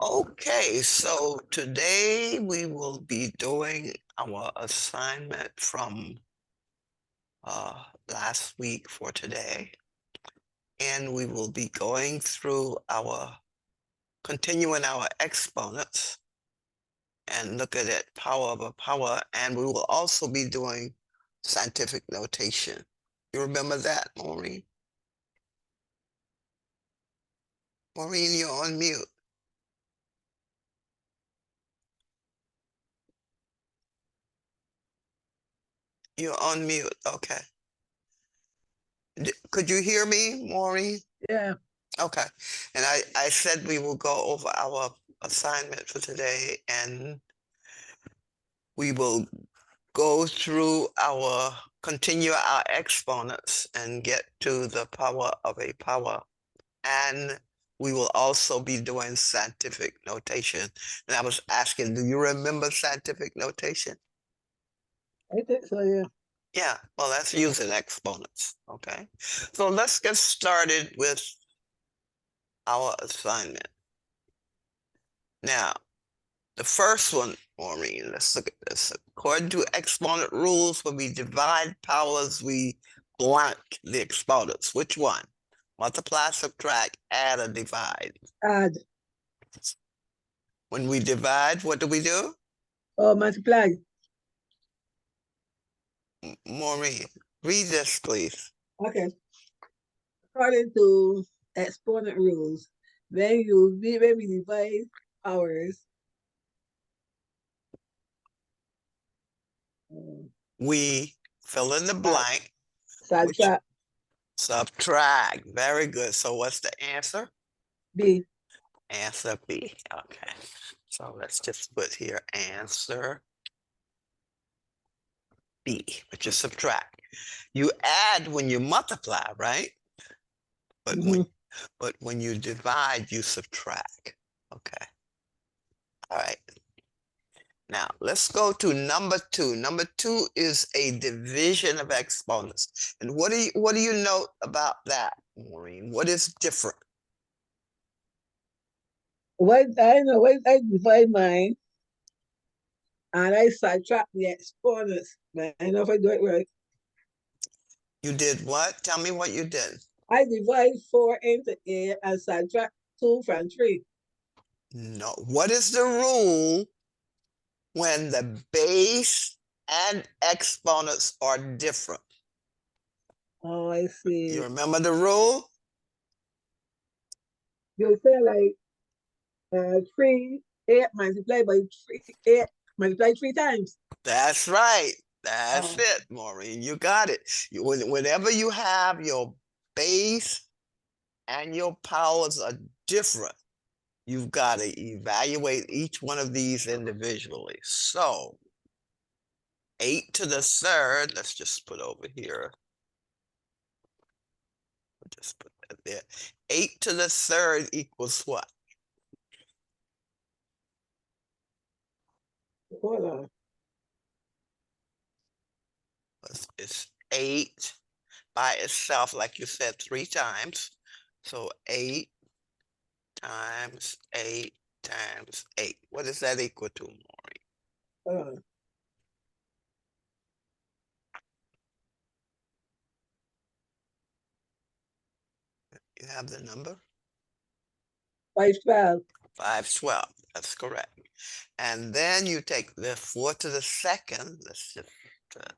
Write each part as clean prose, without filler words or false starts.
Okay, so today we will be doing our assignment from last week for today. And we will be going through continuing our exponents and look at it power over power. And we will also be doing scientific notation. You remember that, Maureen? Maureen, you're on mute. You're on mute. Okay. Could you hear me, Maureen? Yeah. Okay. And I said we will go over our assignment for today, and we will continue our exponents and get to the power of a power. And we will also be doing scientific notation. And I was asking, do you remember scientific notation? I think so, yeah. Yeah, well, that's using exponents, okay? So let's get started with our assignment. Now, the first one, Maureen, let's look at this. According to exponent rules, when we divide powers, we blank the exponents. Which one? Multiply, subtract, add, or divide? Add When we divide, what do we do? or multiply. Maureen, read this, please. Okay. According to exponent rules, when we divide powers, We fill in the blank, which subtract subtract. Very good. So what's the answer? B. Answer B. Okay. So let's just put here answer B, which is subtract. You add when you multiply, right? But when you divide, you subtract. Okay. All right. Now let's go to number 2. Number 2 is a division of exponents. And what do you note about that, Maureen? What is different? When I divide mine and I subtract the exponents, I know if I do it right. You did what? Tell me what you did. I divide 4 into 8 and subtract 2 from 3. No. What is the rule when the base and exponents are different? Oh, I see. You remember the rule? You say like 3, 8 multiplied by 3, 8 multiplied 3 times. That's right. That's it, Maureen. You got it. Whenever you have your base and your powers are different, you've got to evaluate each one of these individually. So 8 to the third, let's just put over here. Just put that there. 8 to the third equals what? Hold on. It's 8 by itself, like you said, 3 times. So 8 times 8 times 8. What does that equal to, Maureen? Hold on. You have the number? 512. 512. That's correct. And then you take the 4 to the second. Let's just put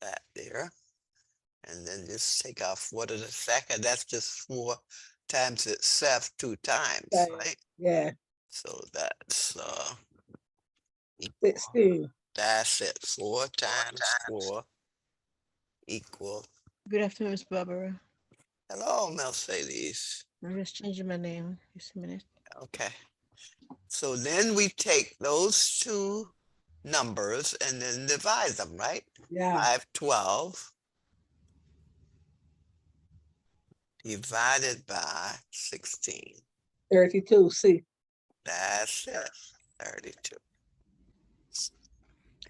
that there. And then just take out 4 to the second. That's just 4 times itself 2 times, right? Yeah. So that's 16. That's it. 4 times 4 equal. Good afternoon, Miss Barbara. Hello, Mercedes. I'm just changing my name. Just a minute. Okay. So then we take those two numbers and then divide them, right? Yeah. 512 divided by 16. 32. C. That's it. 32.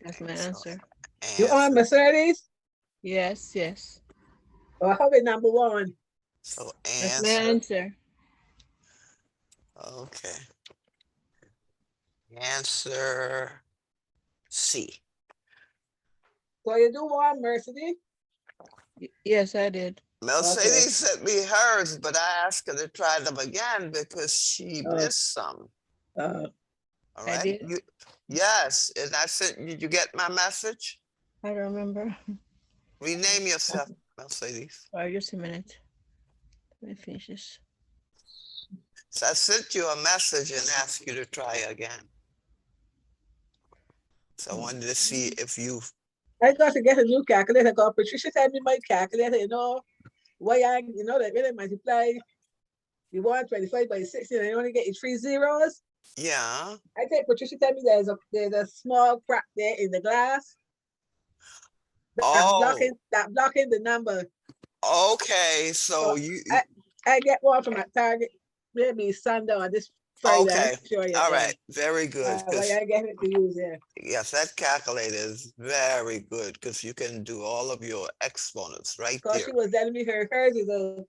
That's my answer. You on Mercedes? Yes, yes. Or how about number 1? So That's my answer. Okay. Answer C. So you do one, Mercedes? Yes, I did. Okay. Mercedes sent me hers, but I asked her to try them again because she Uh, missed some. uh, All I right. did. Yes, and I sent you. Did you get my message? I don't remember. Rename yourself, Mercedes. All right, just a minute. Let me finish this. So I sent you a message and asked you to try again. So I wanted to see if you. I got to get a new calculator because Patricia sent me my calculator, why that when I multiply you 125 by 16 and you only get 3 zeros. Yeah. I think Patricia tell me there's a small crack there in the glass Oh, that blocking the number. okay. So So you. I get one from a Target maybe Sunday this Friday. I'm Okay. sure you All yeah. right. Very good. Why Because I get it to use yes, that calculator is very good because you can do all of your exponents right because there. she was telling me hers is a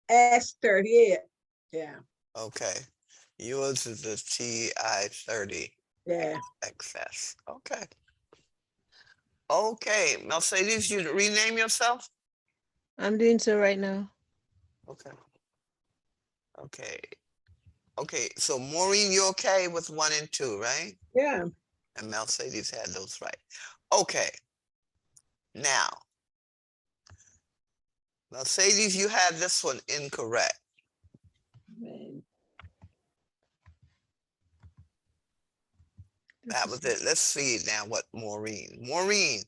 TS38. Yeah, Okay. Yours is the TI-30 yeah. XS. Okay. Okay. Mercedes, you rename yourself? I'm doing so right now. Okay. Okay. Okay. So Maureen, you okay with 1 and 2, right? Yeah. And Mercedes had those right. Okay. Now, Mercedes, you had this one incorrect. Man. That was it. Let's see now what Maureen. Maureen,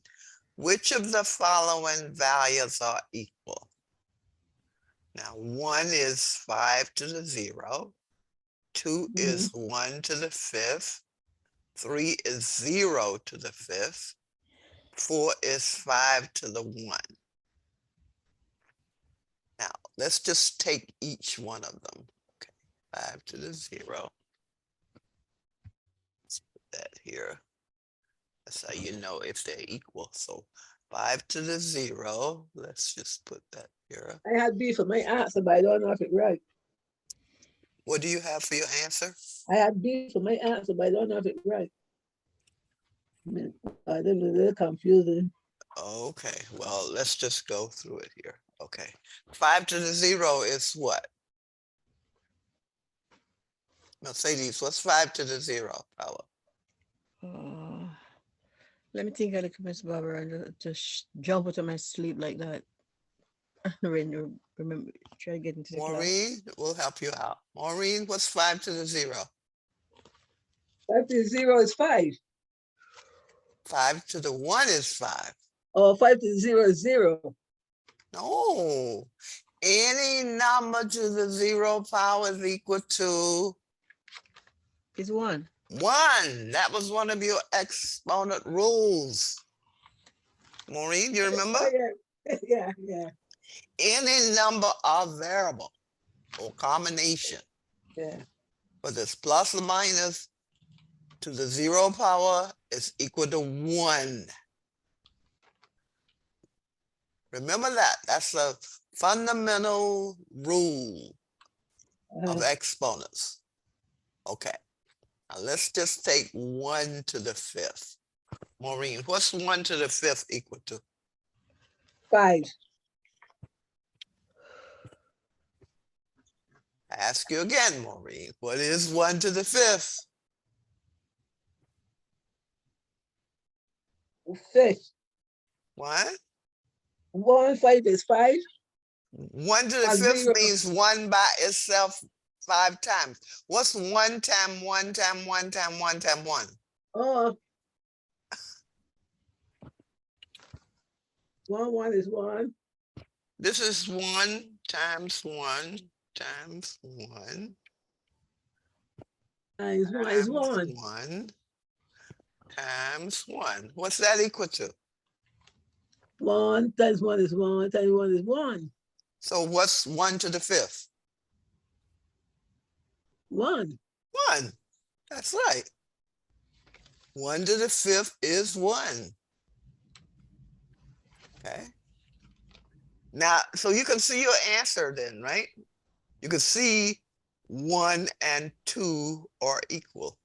which of the following values are equal? Now, 1 is 5 to the 0. 2 is 1 to the 5th. 3 is 0 to the 5th. 4 is 5 to the 1. Now, let's just take each one of them. Okay, 5 to the 0. Let's put that here. That's how you know if they're equal. So 5 to the 0. Let's just put that here. I had B for my answer, but I don't know if it's right. What do you have for your answer? I had B for my answer, but I don't know if it's right. I think it's a little confusing. Okay, well, let's just go through it here. Okay, 5 to the 0 is what? Mercedes, what's 5 to the 0, Paula? Let me think a little, Miss Barbara, and just jump out of my sleep like that. Remember, try to get into the class. Maureen will help you out. Maureen, what's 5 to the 0? 5 to 0 is 5. 5 to the 1 is 5. Or 5 to 0 is 0. No, any number to the 0 power is equal to It's 1. 1. That was one of your exponent rules. Maureen, you remember? Oh, yeah. Yeah. Any number or variable or combination, Yeah. whether it's plus or minus, to the 0 power is equal to 1. Remember that. That's a fundamental rule of exponents. Okay. Now let's just take 1 to the 5th. Maureen, what's 1 to the 5th equal to? 5. I ask you again, Maureen, what is 1 to the 5th? 5. What? 1, 5 is 5. 1 to the 5th 0. means 1 by itself 5 times. What's 1 time 1 time 1 time 1 time 1? Oh, 1 is 1. This is 1 times 1 times 1 Times 1 is times 1. 1 times 1. What's that equal to? 1 times 1 is 1 times 1 is 1. So what's 1 to the 5th? 1. 1. That's right. 1 to the 5th is 1. Okay. Now, so you can see your answer then, right? You can see 1 and 2 are equal.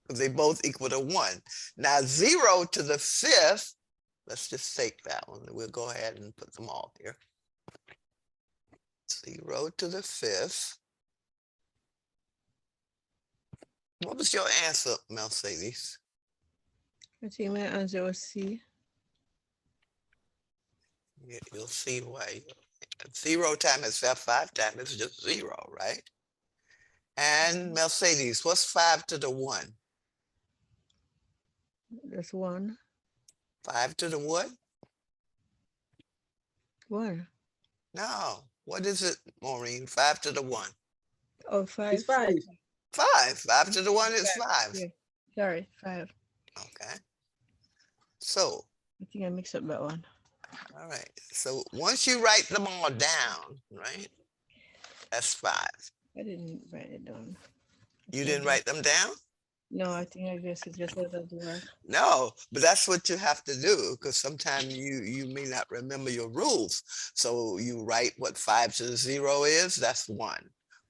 Because they both equal to 1. Now 0 to the 5th, let's just take that one. We'll go ahead and put them all here. 0 to the 5th. What was your answer, Mercedes? I think my answer was C. You'll see why. 0 times itself 5 times is just 0, right? And Mercedes, what's 5 to the 1? That's 1. 5 to the what? 1. No. What is it, Maureen? 5 to the 1. Oh, 5. It's 5. 5. 5 to the 1 is 5. Yeah. Sorry, 5. Okay. So, I think I mixed up that one. all right. So once you write them all down, right? That's 5. I didn't write it down. You didn't write them down? No, I think I guess it just out of the work. No, but that's what you have to do because sometimes you may not remember your rules. So you write what 5 to the 0 is, that's 1.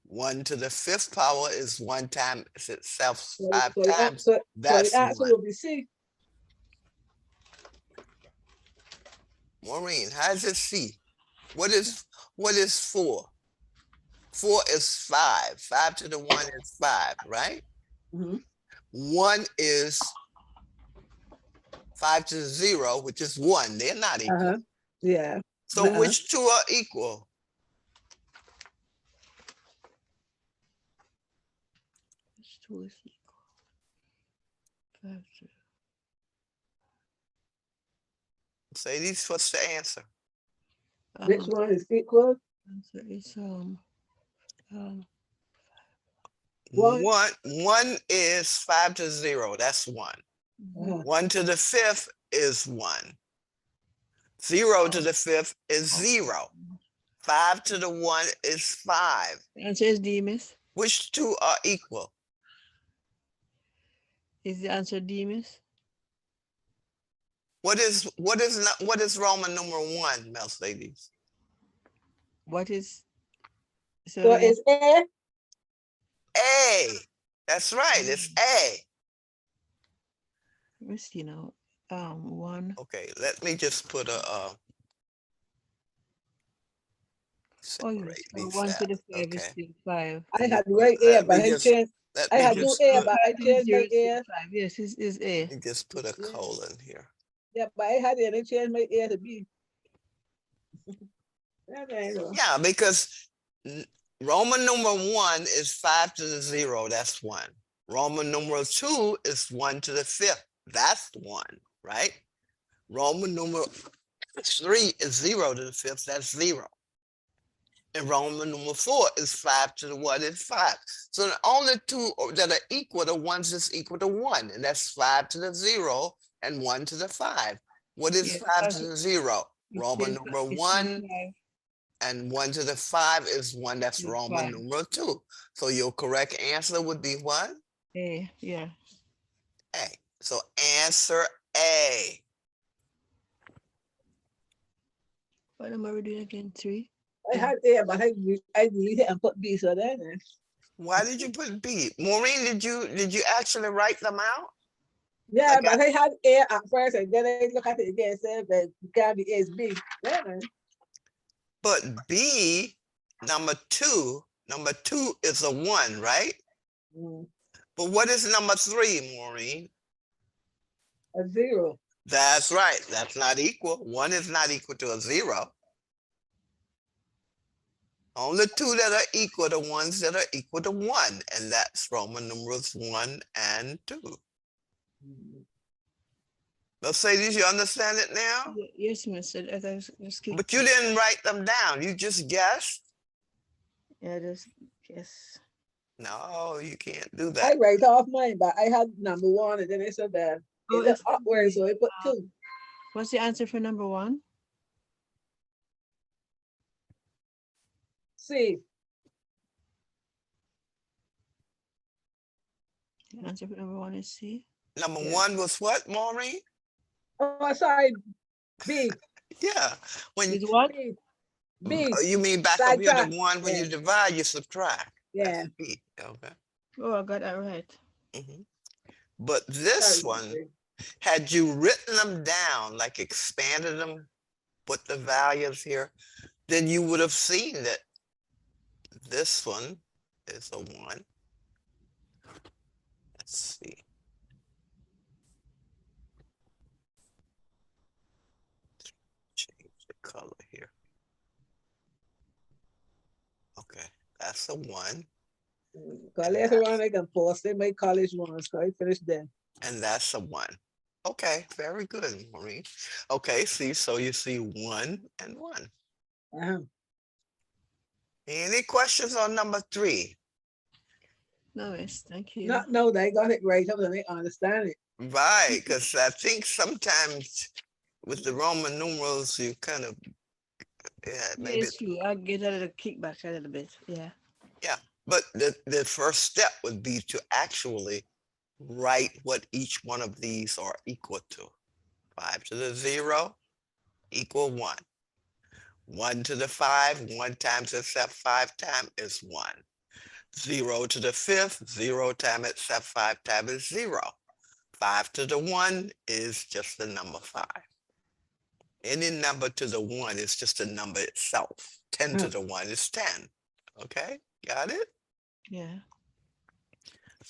1 to the 5th power is 1 times itself So, 5 so the times. answer, That's so the answer 1. will be C. Maureen, how is it C? What is 4? 4 is 5. 5 to the 1 is 5, right? Mm-hmm. 1 is 5 to the 0, which is 1. They're not equal. Uh-huh. Yeah. So which two are equal? Which 2 is equal? 5 to Sadie's, what's the answer? Which one is equal? answer is One. 1 is 5 to 0. That's 1. Uh-huh. 1 to the 5th is 1. 0 to the 5th is 0. 5 to the 1 is 5. the answer is D, miss. Which two are equal? Is the answer D, miss? What is Roman numeral 1, Mercedes? What is So it's A. A. That's right. It's A. Let me see now. 1. Okay, let me just put a Oh, yes. separate So these 1 to out. the 5 is Okay. still 5. I had right A, Let but me I just changed. let I me had 2 just A, put, but I changed my A. 5. Yes, it's A. let me just put a Yeah. colon here. Yeah, but I had it and I changed my A to B. Yeah, because Roman numeral 1 is 5 to the 0. That's 1. Roman numeral 2 is 1 to the 5th. That's 1, right? Roman numeral 3 is 0 to the 5th. That's 0. And Roman numeral 4 is 5 to the 1 is 5. So the only two that are equal are ones that's equal to 1. And that's 5 to the 0 and 1 to the 5. What is Yes, 5 to the 0? Roman numeral it's still 1 5. and 1 to the 5 is 1 that's Still Roman 5. numeral 2. So your correct answer would be what? A, yeah. A. So answer A. What number are we doing again? 3? I had A, but I deleted and put B. So then Why did you put B? Maureen, did you actually write them out? yeah, Like but I had A at first, and then I look at it again and said that it can't be A, it's B. Yeah, man. But B, number two is a 1, right? Mm, But what is number 3, Maureen? a 0. That's right. That's not equal. 1 is not equal to a 0. Only two that are equal to ones that are equal to 1, and that's Roman numerals 1 and 2. Mercedes, you understand it now? Yes, miss. I just keep. But you didn't write them down. You just guessed. Yeah, just yes. No, you can't do I that. write off mine, but I had number 1, and then I said that Oh, it looked it's upward, so I put 2. What's the answer for number 1? C. The answer for number 1 is C. Number Yeah. 1 was what, Maureen? Oh, sorry, B. Yeah. When Is what? B. B, Oh, you mean back up here, the sidetrack. one when Yeah, you divide, you subtract. yeah. That's B. Okay. Oh, I got that right. Mhm. But Sorry, this Miss one, Ray. had you written them down, like expanded them, put the values here, then you would have seen that this one is a 1. Let's see. Change the color here. Okay, that's a 1. Because And later on that's, I can post in my college ones, so I finished them. and that's a 1. Okay, very good, Maureen. Okay, see, so you see 1 and 1. Uh-huh. Any questions on number 3? No, miss. Thank you. Not know that I got it right, I'm gonna understand it. Right, because I think sometimes with the Roman numerals, you kind of, yeah, Yeah, maybe, it's true. I get a little kickback a little bit. Yeah. yeah. But the first step would be to actually write what each one of these are equal to. 5 to the 0 equal 1. 1 to the 5, 1 times itself 5 times is 1. 0 to the 5th, 0 times itself 5 times is 0. 5 to the 1 is just the number 5. Any number to the 1 is just a number itself. 10 to Uh-huh. the 1 is 10. Okay, got it? Yeah.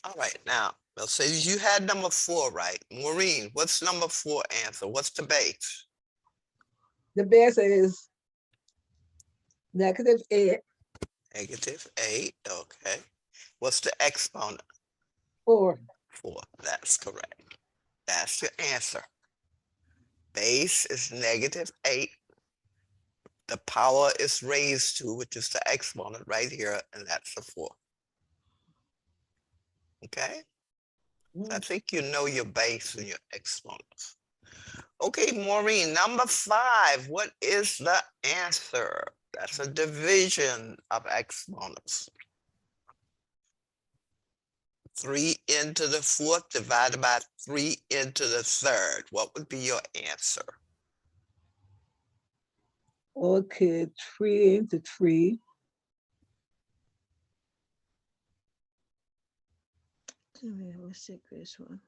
All right, now, let's say you had number 4 right. Maureen, what's number 4 answer? What's the base? The base is -8, -8, okay. What's the exponent? 4. 4, that's correct. That's the answer. Base is -8. The power is raised to, which is the exponent right here, and that's the 4. Okay? I think you know your base and your exponents. Okay, Maureen, number 5, what is the answer? That's a division of exponents. 3 into the 4th divided by 3 into the 3rd. What would be your answer? Okay, 3 into 3. Let me mistake this one.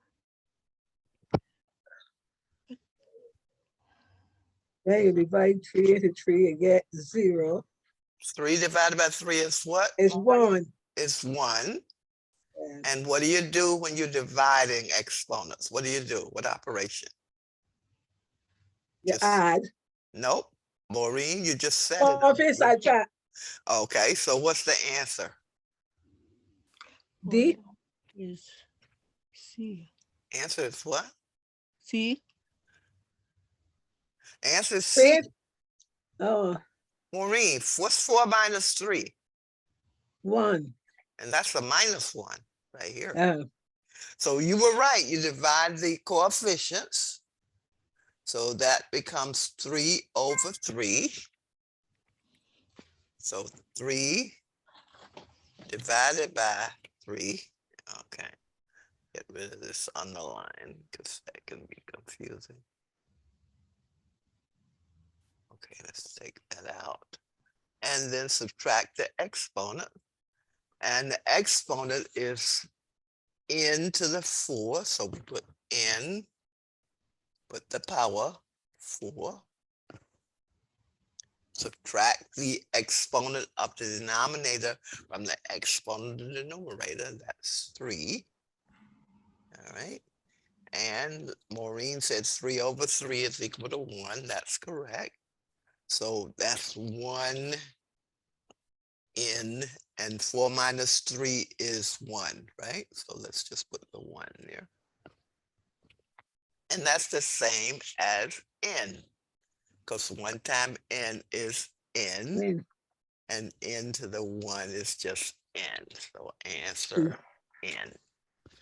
Then you divide 3 into 3 and get 0. 3 divided by 3 is what? It's 1. It's 1. And And what do you do when you're dividing exponents? What do you do? What operation? you Just, add. nope. Maureen, you just said it. Or if sidetrack. Okay, so what's the answer? D. Oh, is C. Answer is what? C. Answer is C. 3. Oh, Maureen, what's 4 minus 3? 1. And that's a -1 right here. Oh, So you were right. You divide the coefficients. So that becomes 3 over 3. So 3 divided by 3. Okay. Get rid of this underline because that can be confusing. Okay, let's take that out. And then subtract the exponent. And the exponent is n to the 4. So we put n, put the power 4. Subtract the exponent of the denominator from the exponent of the numerator. That's 3. All right. And Maureen said 3 over 3 is equal to 1. That's correct. So that's 1 n, and 4 minus 3 is 1, right? So let's just put the 1 there. And that's the same as n, because 1 times n is n, when and n to the 1 is just n. So answer n.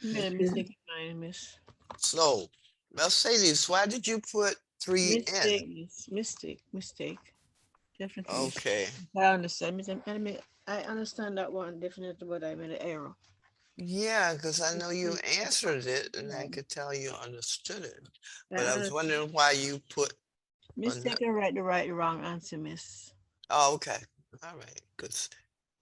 You made a mistake in mine, miss. So Mercedes, why did you put 3n? Mistake, miss. Mistake. Definitely. Okay. I understand. I understand that one definitely, but I made an error. Yeah, because I know you answered it and I could tell you understood it. But I was wondering why you put Mistake an- and write the wrong answer, miss. Oh, okay. All right. Because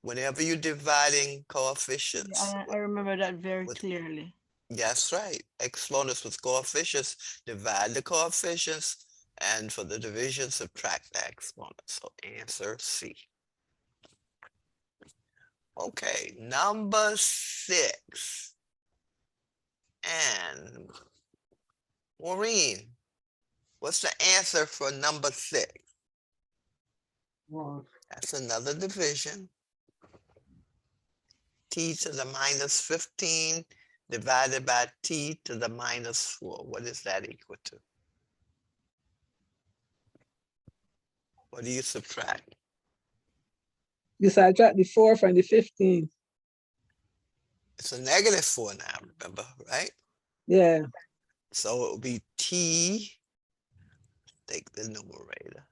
whenever you're dividing Yeah, coefficients, I remember that very with clearly. that's right. Exponents with coefficients, divide the coefficients, and for the division, subtract the exponent. So answer C. Okay, number 6. And Maureen, what's the answer for number 6? Wow. That's another division. T to the minus 15 divided by t to the minus 4. What is that equal to? What do you subtract? You subtract the 4 from the 15. It's a negative 4 now, remember, right? Yeah. So it will be t, take the numerator,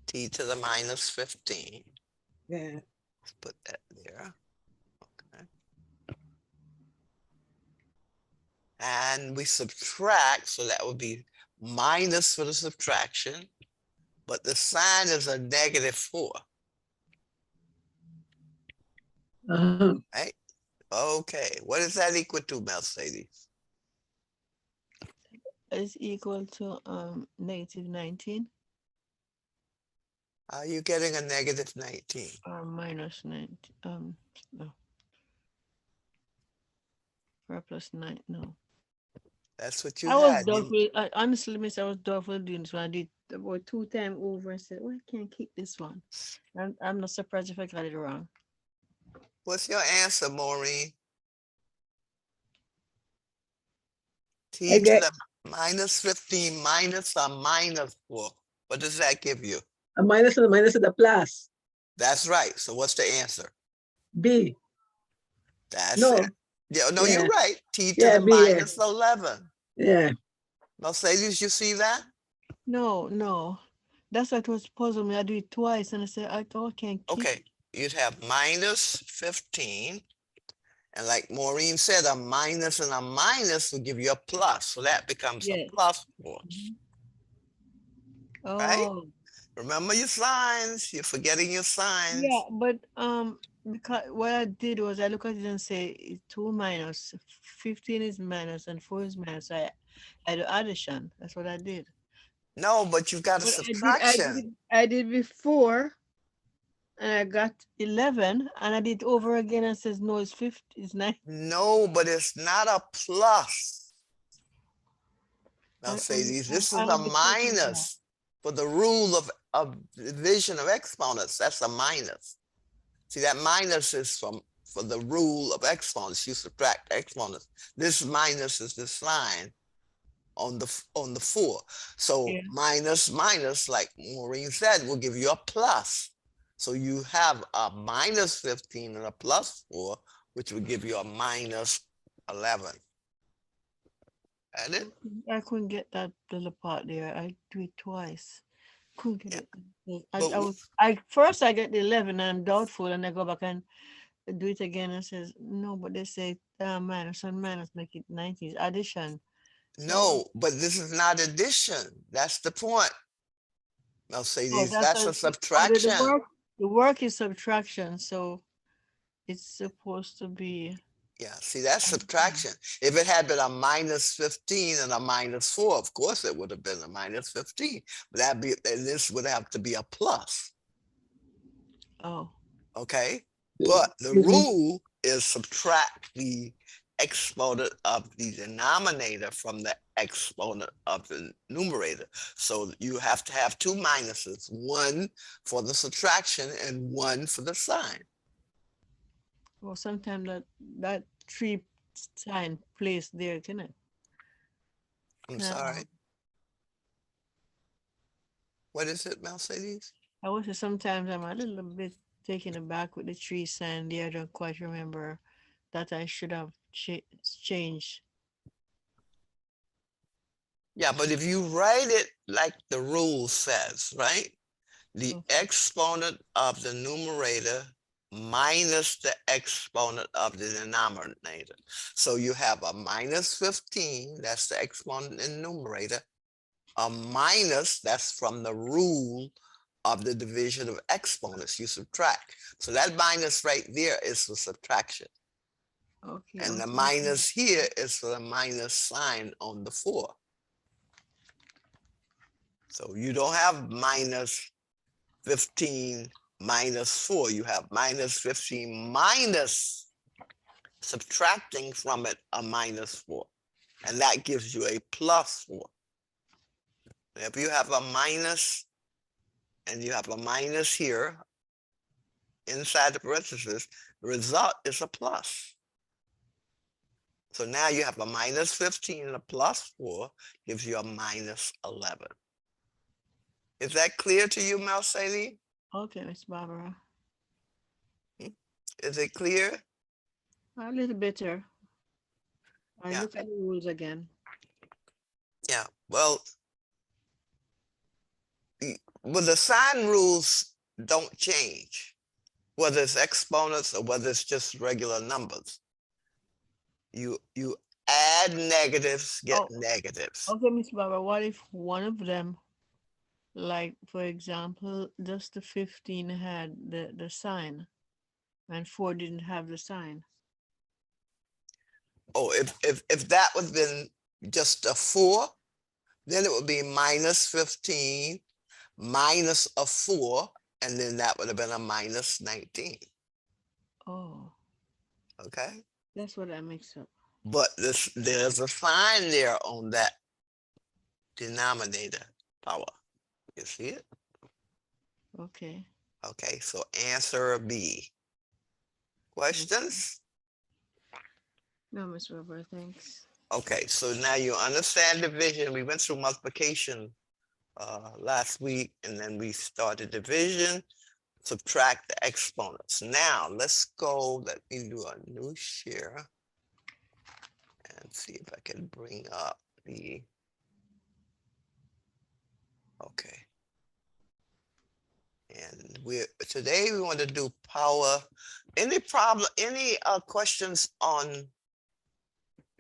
t to the minus 15. Yeah. Let's put that there. Okay. And we subtract, so that would be minus for the subtraction, but the sign is a negative 4, Uh-huh. right? Okay, what is that equal to, Mercedes? Is equal to negative 19 Are you getting a negative 19? or minus 19. No, or plus 9. No. That's what you I was had. doubtful. Honestly, miss, I was doubtful doing this one. I did about 2 times over and said, "Oh, I can't keep this one." I'm not surprised if I got it wrong. What's your answer, Maureen? I T to get the minus 15 minus a minus 4. What does that give you? a minus and a minus and a plus. That's right. So what's the answer? B. That's it. No. Yeah, no, Yeah. you're right. T to Yeah, the B. Yeah. minus 11. Yeah. Mercedes, you see that? No, no. That's what was puzzling me. I do it twice and I said, I thought I can't keep Okay, you'd have minus 15. And like Maureen said, a minus and a minus will give you a plus. So that becomes a Yes. plus 4, Mhm. right? Oh, Remember your signs. You're forgetting your yeah, signs. but because what I did was I look at it and say 2 minus 15 is minus and 4 is minus. So I do addition. That's what I did. No, but you've got a But subtraction. I did before and I got 11 and I did over again and says no, it's 50, it's 9. No, but it's not a plus. Mercedes, this is I a understand that. minus for the rule of division of exponents. That's a minus. See, that minus is for the rule of exponents. You subtract exponents. This minus is this line on the 4. So Yeah. minus minus, like Maureen said, will give you a plus. So you have a minus 15 and a plus 4, which would give you a minus 11. And it, I couldn't get that little part there. I do it twice. Couldn't get yeah. it. But I first I get the 11 and I'm doubtful and I go back and do it again and says no, but they say minus and minus make it 19 is addition. So no, but this is not addition. That's the point, oh, Mercedes. that's That's a, a oh, subtraction. the work is subtraction, so it's supposed to be Yeah, see, that's addition. subtraction. If it had been a minus 15 and a minus 4, of course it would have been a minus 15. But this would have to be a plus. Oh, Okay? But the rule is subtract the exponent of the denominator from the exponent of the numerator. So you have to have 2 minuses, one for the subtraction and one for the sign. well, sometimes that 3 sign place there, can it? I'm sorry. What is it, Mercedes? I would say sometimes I'm a little bit taken aback with the 3 sign there. I don't quite remember that I should have changed. Yeah, but if you write it like the rule says, right? The Okay. exponent of the numerator minus the exponent of the denominator. So you have a minus 15, that's the exponent in the numerator, a minus, that's from the rule of the division of exponents. You subtract. So that minus right there is for subtraction. Okay. And the okay. minus here is for the minus sign on the 4. So you don't have minus 15 minus 4. You have minus 15 minus subtracting from it a minus 4. And that gives you a plus 4. If you have a minus and you have a minus here inside the parentheses, the result is a plus. So now you have a minus 15 and a plus 4 gives you a minus 11. Is that clear to you, Malsady? Okay, Miss Barbara. Is it clear? A little better. I Yeah. look at the rules again. Yeah. Well, the sign rules don't change, whether it's exponents or whether it's just regular numbers. You add negatives, get Oh, negatives. okay, Miss Barbara. What if one of them, like for example, just the 15 had the sign, and 4 didn't have the sign? Oh, if that would been just a 4, then it would be minus 15 minus a 4, and then that would have been a minus 19. Oh, Okay. that's what I mixed up. But there's a sign there on that denominator power. You see it? Okay. Okay, so answer B. Questions? No, Miss Barbara, thanks. Okay, so now you understand division. We went through multiplication last week, and then we started division, subtract the exponents. Now let's go, let me do a new share and see if I can bring up the, okay. And today we want to do power. Any questions on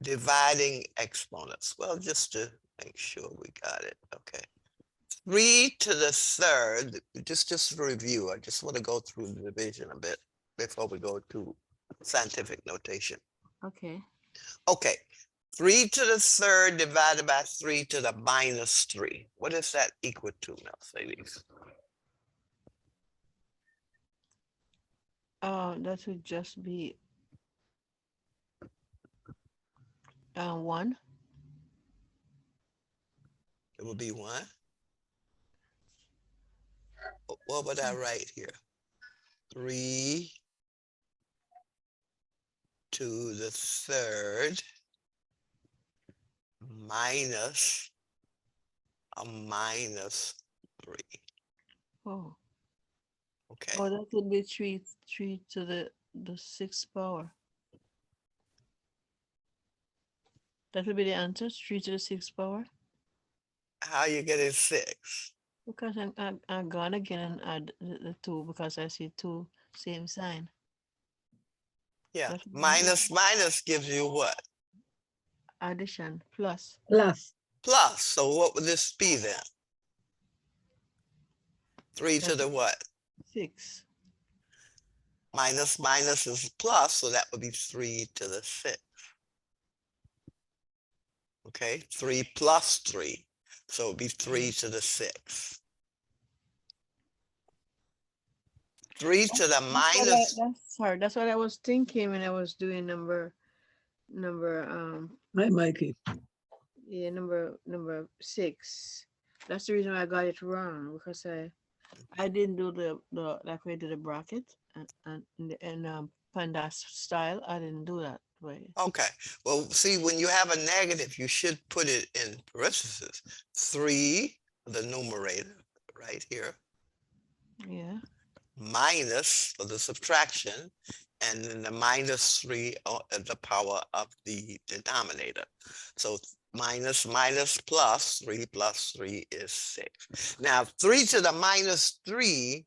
dividing exponents? Well, just to make sure we got it. Okay. 3 to the third, just review. I just want to go through the division a bit before we go to scientific notation. Okay. Okay. 3 to the third divided by 3 to the minus 3. What is that equal to, Mercedes? That would just be 1. It would be 1. What would I write here? 3 to the third minus a minus 3. Oh. Okay. Oh, that would be 3 to the 6th power. That would be the answer, 3 to the 6th power. How you getting 6? Because I'm gone again and add the 2 because I see 2 same sign. Yeah. That would be Minus gives you what? addition, plus. Plus. Plus. So what would this be then? 3 to That's the what? 6. Minus is plus, so that would be 3 to the 6. Okay, 3 plus 3. So it'd be 3 to the 6. 3 to the minus. That's what I was thinking when I was doing number Hi, Mikey. yeah, number 6. That's the reason I got it wrong, because I didn't do the like we did the bracket and in pandas style. I didn't do that way. Okay, well, see, when you have a negative, you should put it in parentheses. 3, the numerator, right here, Yeah. minus for the subtraction, and then the minus 3 at the power of the denominator. So minus plus 3 plus 3 is 6. Now 3 to the minus 3,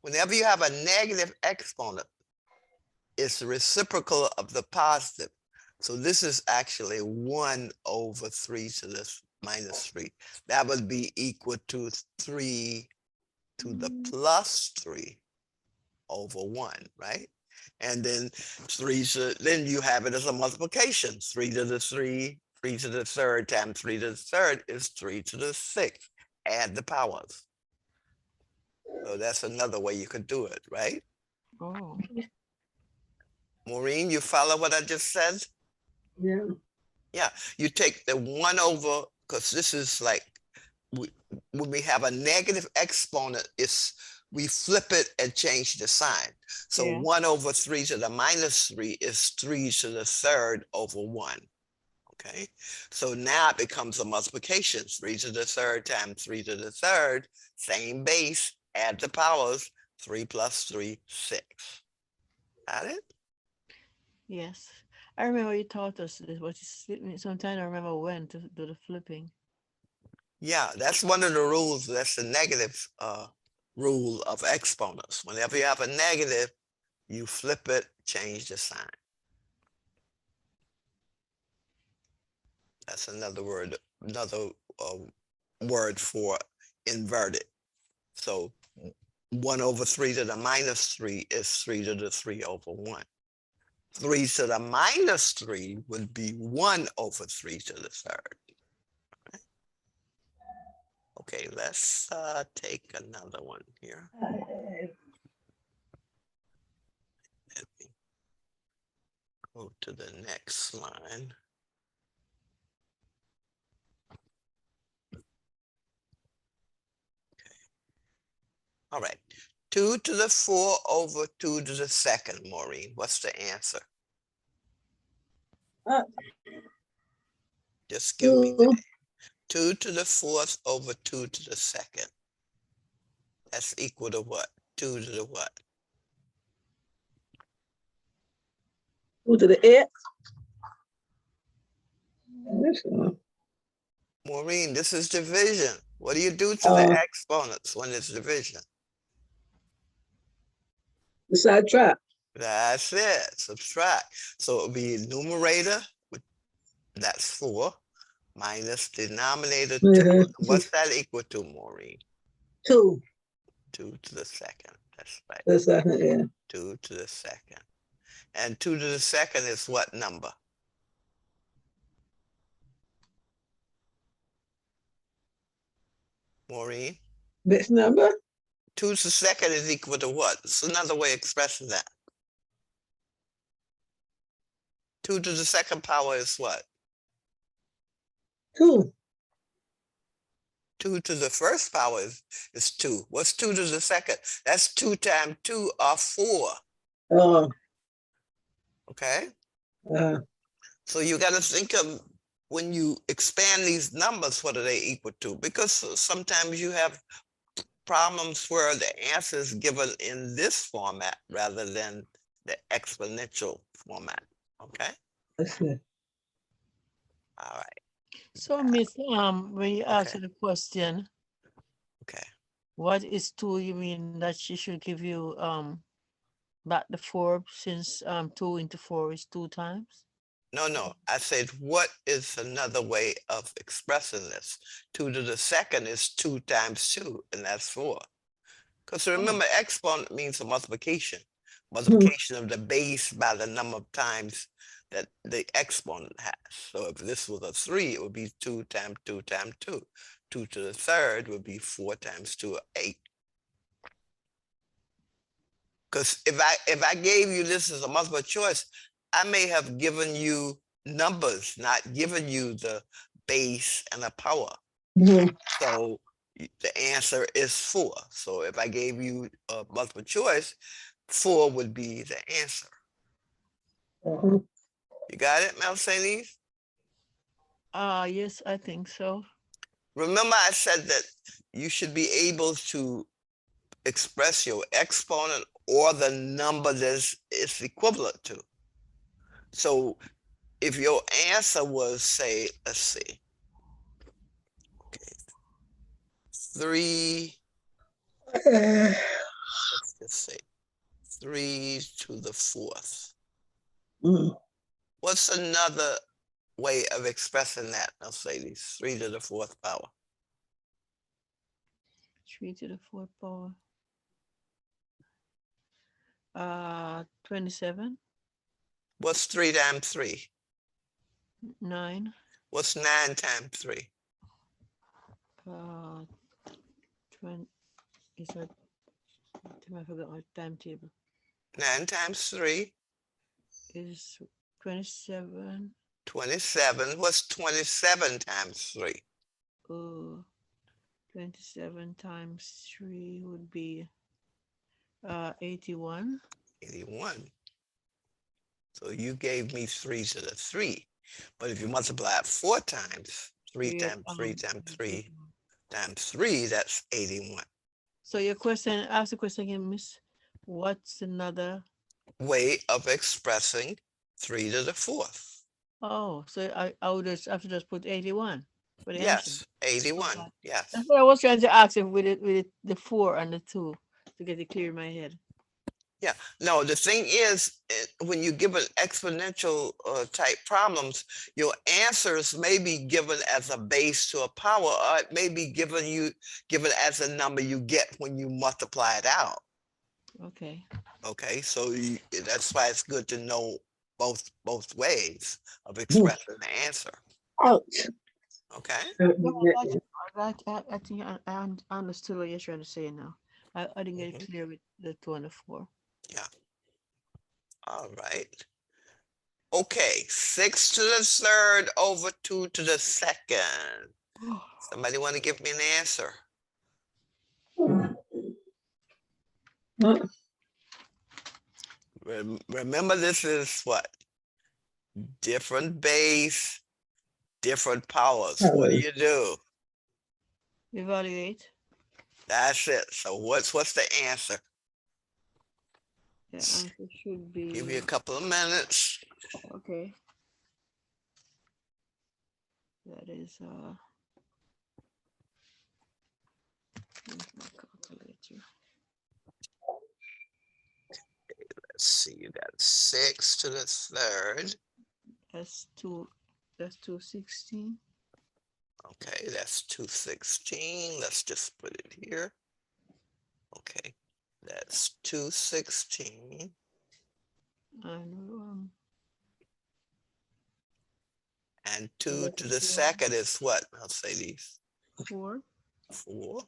whenever you have a negative exponent, it's the reciprocal of the positive. So this is actually 1 over 3 to the minus 3. That would be equal to 3 to the plus 3 over 1, right? And then then you have it as a multiplication. 3 to the 3, 3 to the third times 3 to the third is 3 to the 6th. Add the powers. So that's another way you could do it, right? Oh, Maureen, you follow what I just said? Yeah. Yeah, you take the 1 over, because this is like, when we have a negative exponent, we flip it and change the sign. So yeah. 1 over 3 to the minus 3 is 3 to the third over 1. Okay, so now it becomes a multiplication. 3 to the third times 3 to the third, same base, add the powers, 3 plus 3, 6. Got it? Yes. I remember you taught us this, but sometimes I remember when to do the flipping. Yeah, that's one of the rules. That's the negative rule of exponents. Whenever you have a negative, you flip it, change the sign. That's another word for inverted. So 1 over 3 to the minus 3 is 3 to the 3 over 1. 3 to the minus 3 would be 1 over 3 to the third. Okay, let's take another one here. Let me go to the next line. All right, 2 to the 4 over 2 to the second, Maureen. What's the answer? Just give me the 2 to the 4th over 2 to the second. That's equal to what? 2 to the what? 2 to the 8. Maureen, this is division. What do you do to the exponents when it's division? The subtract. That's it, subtract. So it'll be numerator, that's 4, minus denominator 2. What's that equal to, Maureen? 2. 2 to the second, that's right. The second, yeah. 2 to the second. And 2 to the second is what number? Maureen? Which number? 2 to the second is equal to what? It's another way of expressing that. 2 to the second power is what? 2. 2 to the first power is 2. What's 2 to the second? That's 2 times 2 are 4. Oh. Okay? Uh, So you got to think of, when you expand these numbers, what are they equal to? Because sometimes you have problems where the answer is given in this format rather than the exponential format. Okay? let's see. All right. So, Miss, when you ask Okay. the question, Okay. what is 2? You mean that she should give you back the 4 since 2 into 4 is 2 times? No. I said, what is another way of expressing this? 2 to the second is 2 times 2, and that's 4. Because remember, exponent means a multiplication. Multiplication of the base by the number of times that the exponent has. So if this was a 3, it would be 2 times 2 times 2. 2 to the third would be 4 times 2, 8. Because if I gave you this as a multiple choice, I may have given you numbers, not given you the base and the power. So the answer is 4. So if I gave you a multiple choice, 4 would be the answer. You got it, Mercedes? Yes, I think so. Remember I said that you should be able to express your exponent or the number that it's equivalent to. So if your answer was, say, let's see, okay, 3, let's just say 3 to the 4th. What's another way of expressing that, Mercedes? 3 to the 4th power. 3 to the 4th power. 27, What's 3 times 3? 9, What's 9 times 3? 20, is that, I forgot my timetable. 9 times 3? Is 27, 27. What's 27 times 3? 27 times 3 would be 81. 81. So you gave me 3 to the 3. But if you multiply it 4 times, 3 Yeah, times 3 times 3 times 3, that's 81. So your question, ask the question again, Miss. What's another? Way of expressing 3 to the 4th. Oh, so I would just have to just put 81 for the answer. Yes, 81. Okay. Yes. That's what I was trying to ask if with the 4 and the 2 to get it clear in my head. Yeah. No, the thing is, when you give an exponential type problems, your answers may be given as a base to a power, or it may be given as a number you get when you multiply it out. Okay. Okay, so that's why it's good to know both ways of expressing the answer. Ouch. Okay. I think I understood what you're trying to say now. I didn't get it clear with the 2 and the 4. Yeah. All right. Okay, 6 to the 3rd over 2 to the 2nd. Somebody want to give me an answer? Remember, this is what? Different base, different powers. What do? Evaluate. That's it. So what's the answer? The answer should be. Give me a couple of minutes. Okay. That is where's my calculator? Let's see, you got 6 to the 3rd. That's 216. Okay, that's 216. Let's just put it here. Okay, that's 216. And 2 to the 2nd is what? I'll say these. 4. 4.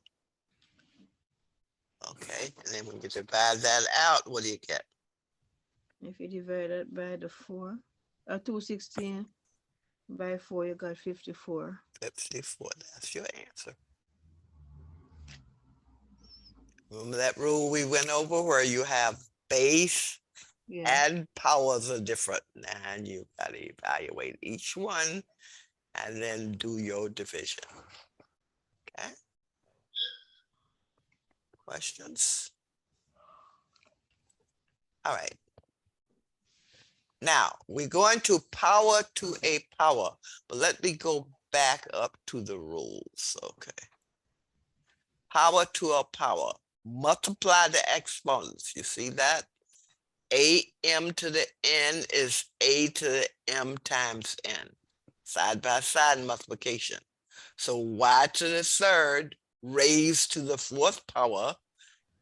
Okay, and then when you divide that out, what do you get? If you divide it by the 4, 216 by 4, you got 54. 54, that's your answer. Remember that rule we went over where you have base and powers are different, and you got to evaluate each one and then do your division. Okay? Questions? All right. Now, we're going to power to a power, but let me go back up to the rules, okay? Power to a power. Multiply the exponents. You see that? AM to the N is A to the M times N. Side by side multiplication. So Y to the 3rd raised to the 4th power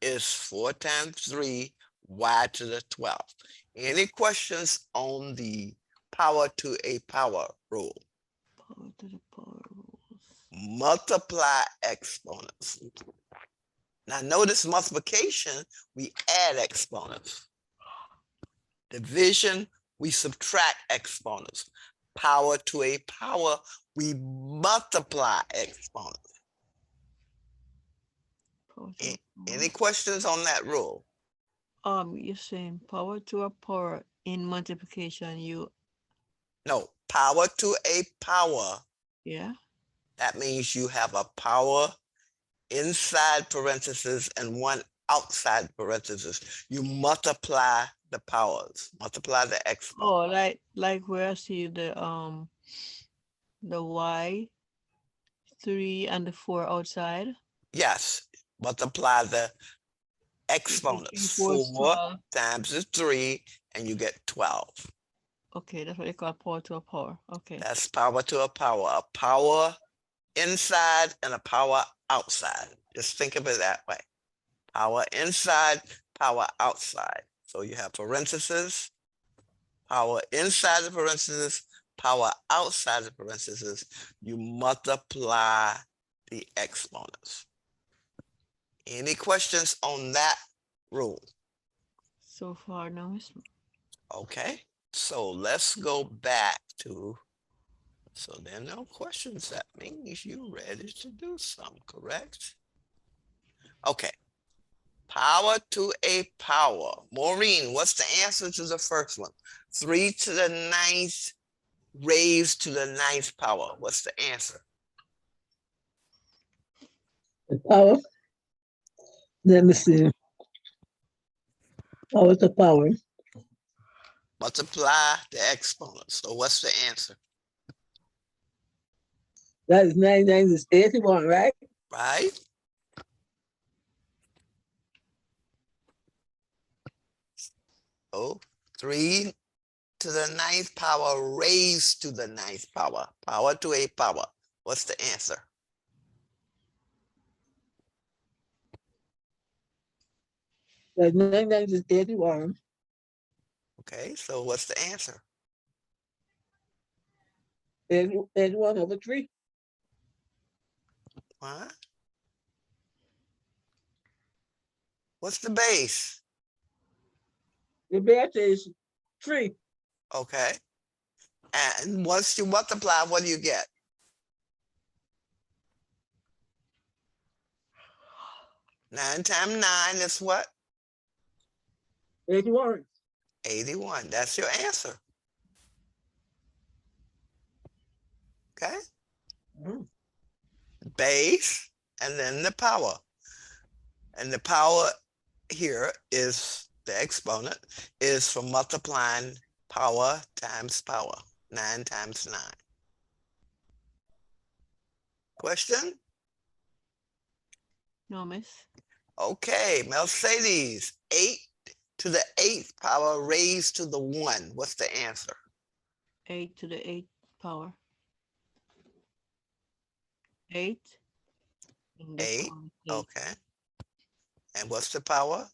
is 4 times 3, Y to the 12th. Any questions on the power to a power rule? Power to the power rules. Multiply exponents. Now notice multiplication, we add exponents. Division, we subtract exponents. Power to a power, we multiply exponents. Any questions on that rule? You're saying power to a power in multiplication, No, power to a power. Yeah. That means you have a power inside parentheses and one outside parentheses. You multiply the powers, multiply the exponents. Oh, like where I see the Y 3 and the 4 outside. Yes, multiply the exponents. 4 times the 3 and you get 12. Okay, that's what they call power to a power. Okay. That's power to a power inside and a power outside. Just think of it that way. Power inside, power outside. So you have parentheses, power inside the parentheses, power outside the parentheses. You multiply the exponents. Any questions on that rule? So far, no, Miss. Okay, so let's go back to, so there are no questions. That means you're ready to do some, correct? Okay, power to a power. Maureen, what's the answer to the first one? 3 to the 9th raised to the 9th power. What's the answer? The power. Let me see. Power to power. Multiply the exponents. So what's the answer? That is 99 is 81, right? Right? Oh, 3 to the 9th power raised to the 9th power. Power to a power. What's the answer? That 99 is 81. Okay, so what's the answer? 81 over 3. What? What's the base? The base is 3. Okay. And once you multiply, what do you get? Nine times 9 is what? 81. 81. That's your answer. Okay. Mhm. Base and then the power. And the power here is the exponent is for multiplying power times power. 9 times 9. Question? No, Miss. Okay, Mercedes, 8 to the 8th power raised to the 1. What's the answer? 8 to the 8th power. 8. And the 8. power is 8. Okay. And what's the power?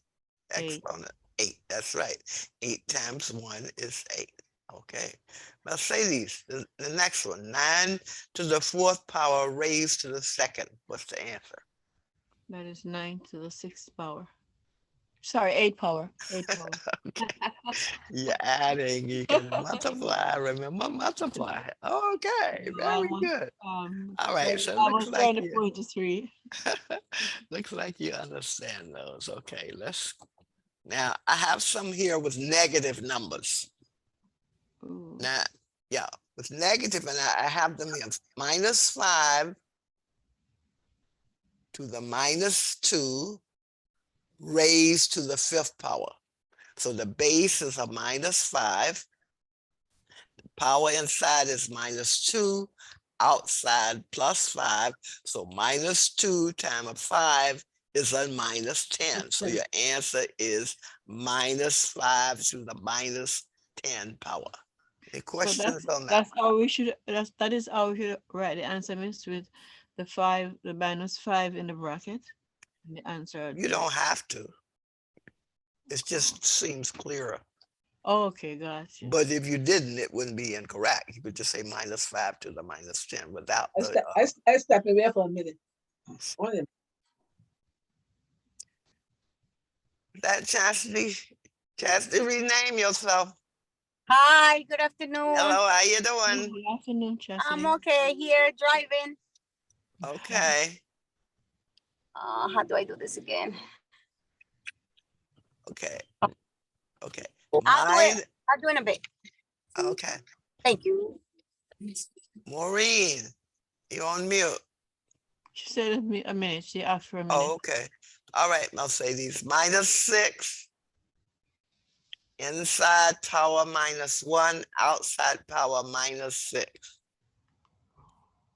8. Exponent. 8. That's right. 8 times 1 is 8. Okay. Mercedes, the next one. 9 to the 4th power raised to the 2nd. What's the answer? That is 9 to the 6th power. Sorry, 8 power. 8 power. You're adding, you can multiply. Remember, multiply. Okay, very good. All right, so it I looks was like trying to you point to 3. looks like you understand those. Okay, let's now I have some here with negative numbers. Ooh. Now, yeah, with negative, and I have them here. -5 to the -2 raised to the 5th power. So the base is a -5. Power inside is -2, outside +5. So -2 times 5 is a -10. So your answer is -5 to the -10 power. Any So questions on that? that's how we should that is how we should write the answer, Miss, with the -5 in the bracket. And the answer. You don't have to. It just seems clearer. Oh, okay, gotcha. But if you didn't, it wouldn't be incorrect. You could just say -5 to the -10 without the. I step away for a minute. Only That Chastity, Chastity, rename yourself. Hi, good afternoon. Hello, how you doing? Good afternoon, Chastity. I'm okay here driving. Okay. How do I do this again? Okay. Okay. I'll do it in a bit. Okay. Thank you. Maureen, you on mute. She said a minute. She asked for a minute. Oh, okay. All right, Mercedes. -6. Inside power -1, outside power -6.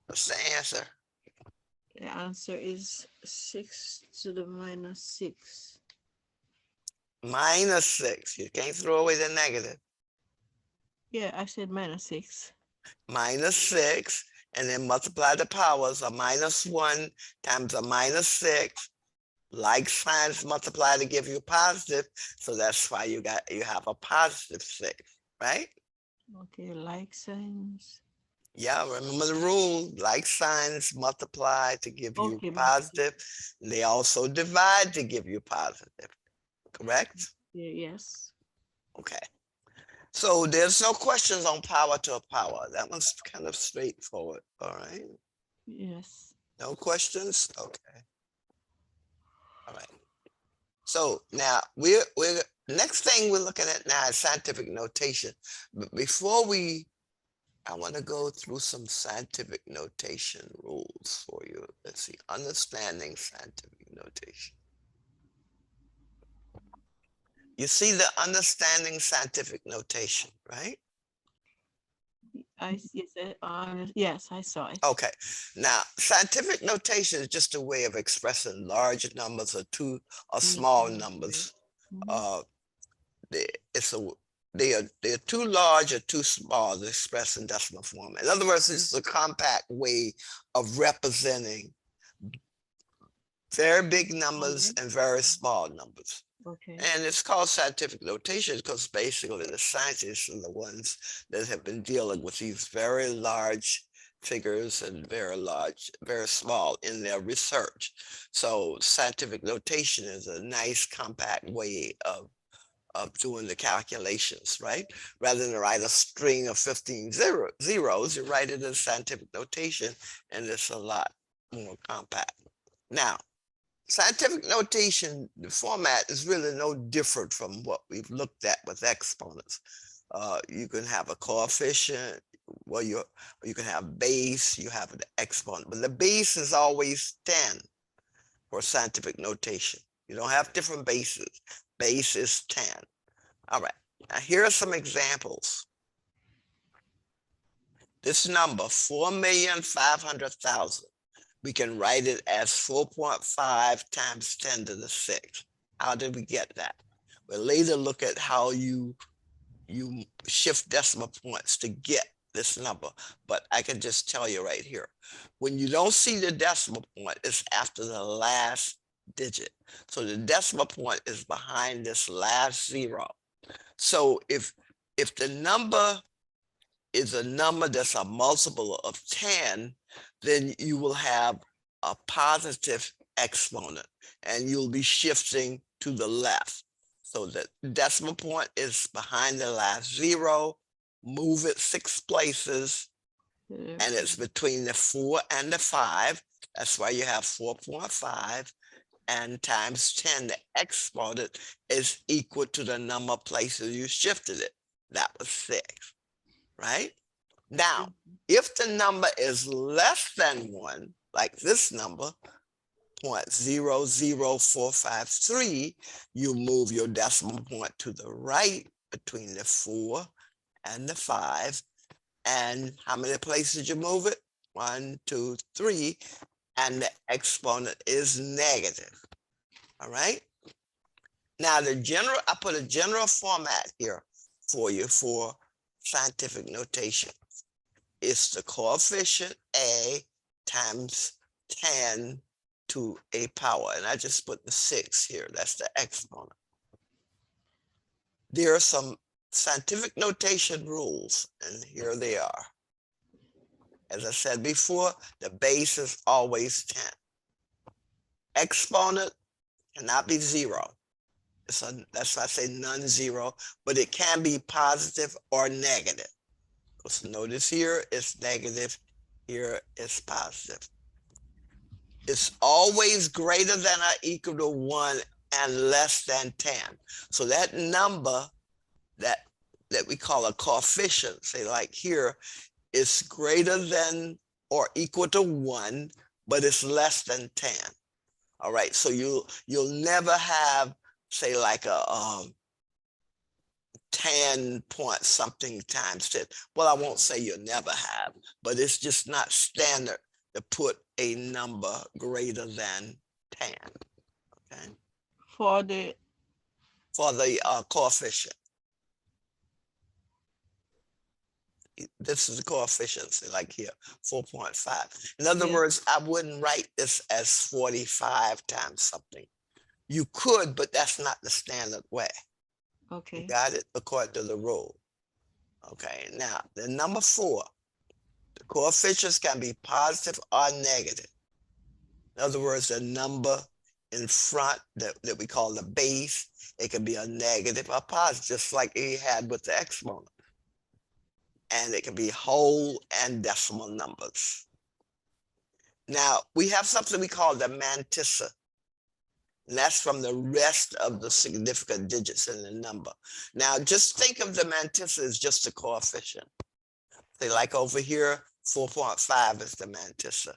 What's the answer? The answer is 6 to the -6. -6. You can't throw away the negative. Yeah, I said -6. -6. and then multiply the powers. A -1 times a -6. Like signs multiply to give you positive. So that's why you have a +6, right? Okay, like signs. Yeah, remember the rule, like signs multiply to give you Okay, positive. They also divide to give you positive, correct? yeah, yes. Okay. So there's no questions on power to a power. That one's kind of straightforward, all right? Yes. No questions? Okay. All right. So now we're next thing we're looking at now is scientific notation. But before I want to go through some scientific notation rules for you. Let's see, understanding scientific notation. You see the understanding scientific notation, right? I yes, yes, I saw it. Okay. Now, scientific notation is just a way of expressing large numbers or small numbers. Uh, they, it's a they're too large or too small to express in decimal form. In other words, it's a compact way of representing very big numbers and very small numbers. Okay. And it's called scientific notation because basically the scientists are the ones that have been dealing with these very large figures and very small in their research. So scientific notation is a nice compact way of doing the calculations, right? Rather than write a string of 15 zeros, you write it in scientific notation and it's a lot more compact. Now, scientific notation, the format is really no different from what we've looked at with exponents. You can have a coefficient, well, you can have base, you have the exponent, but the base is always 10 for scientific notation. You don't have different bases. Base is 10. All right, now here are some examples. This number, 4,500,000. We can write it as 4.5 times 10 to the 6th. How did we get that? We'll later look at how you shift decimal points to get this number, but I can just tell you right here. When you don't see the decimal point, it's after the last digit. So the decimal point is behind this last zero. So if the number is a number that's a multiple of 10, then you will have a positive exponent and you'll be shifting to the left. So the decimal point is behind the last zero, move it 6 places, and it's between the 4 and the 5. That's why you have 4.5 and times 10, the exponent is equal to the number of places you shifted it. That was 6. Right? Now, if the number is less than 1, like this number, 0.00453, you move your decimal point to the right between the 4 and the 5. And how many places you move it? 1, 2, 3. And the exponent is negative. All right? Now, I put a general format here for you for scientific notation. It's the coefficient a times 10 to a power. And I just put the 6 here. That's the exponent. There are some scientific notation rules, and here they are. As I said before, the base is always 10. Exponent cannot be 0. That's why I say non-zero, but it can be positive or negative. So notice here it's negative, here it's positive. It's always greater than or equal to 1 and less than 10. So that number that we call a coefficient, say like here, is greater than or equal to 1, but it's less than 10. All right, so you'll never have, say, like a 10 point something times 10. Well, I won't say you'll never have, but it's just not standard to put a number greater than 10. Okay. For the For the coefficient. This is the coefficients, like here, 4.5. In other Yeah. words, I wouldn't write this as 45 times something. You could, but that's not the standard way. You Okay. got it? According to the rule. Okay, now the number 4, the coefficients can be positive or negative. In other words, the number in front that we call the base, it can be a negative or positive, just like you had with the exponent. And it can be whole and decimal numbers. Now, we have something we call the mantissa, and that's from the rest of the significant digits in the number. Now, just think of the mantissa as just a coefficient. Say, like over here, 4.5 is the mantissa.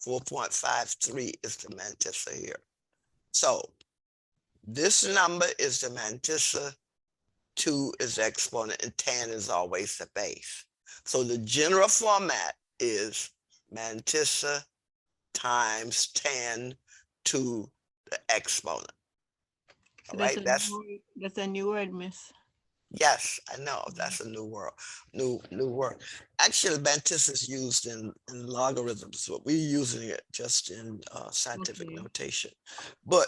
4.53 is the mantissa here. So, this number is the mantissa, 2 is the exponent, and 10 is always the base. So the general format is mantissa times 10 to the exponent. So All right, that's a new word, miss. yes, I know, that's a new word, new word. Actually, mantissa is used in logarithms, but we're using it just in scientific Okay. notation. But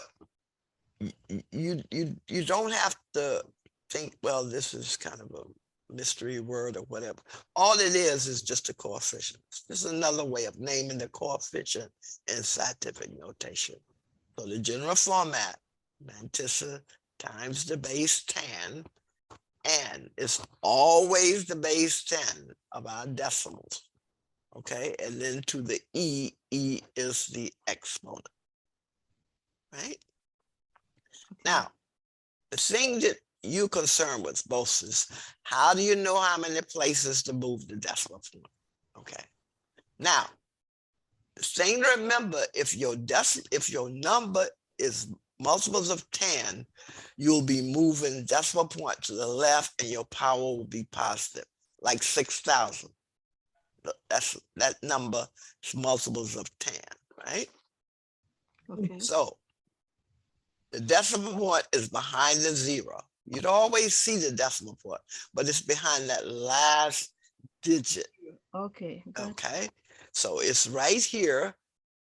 you don't have to think, well, this is kind of a mystery word or whatever. All it is just a coefficient. This is another way of naming the coefficient in scientific notation. So the general format, mantissa times the base 10, and it's always the base 10 of our decimals. Okay, and then to the E is the exponent, right? Okay. Now, the thing that you're concerned with most is, how do you know how many places to move the decimal point? Okay. Now, the thing to remember, if your number is multiples of 10, you'll be moving decimal point to the left and your power will be positive, like 6,000. That number is multiples of 10, right? Okay. So the decimal point is behind the 0. You'd always see the decimal point, but it's behind that last digit. Okay. Okay, so it's right here.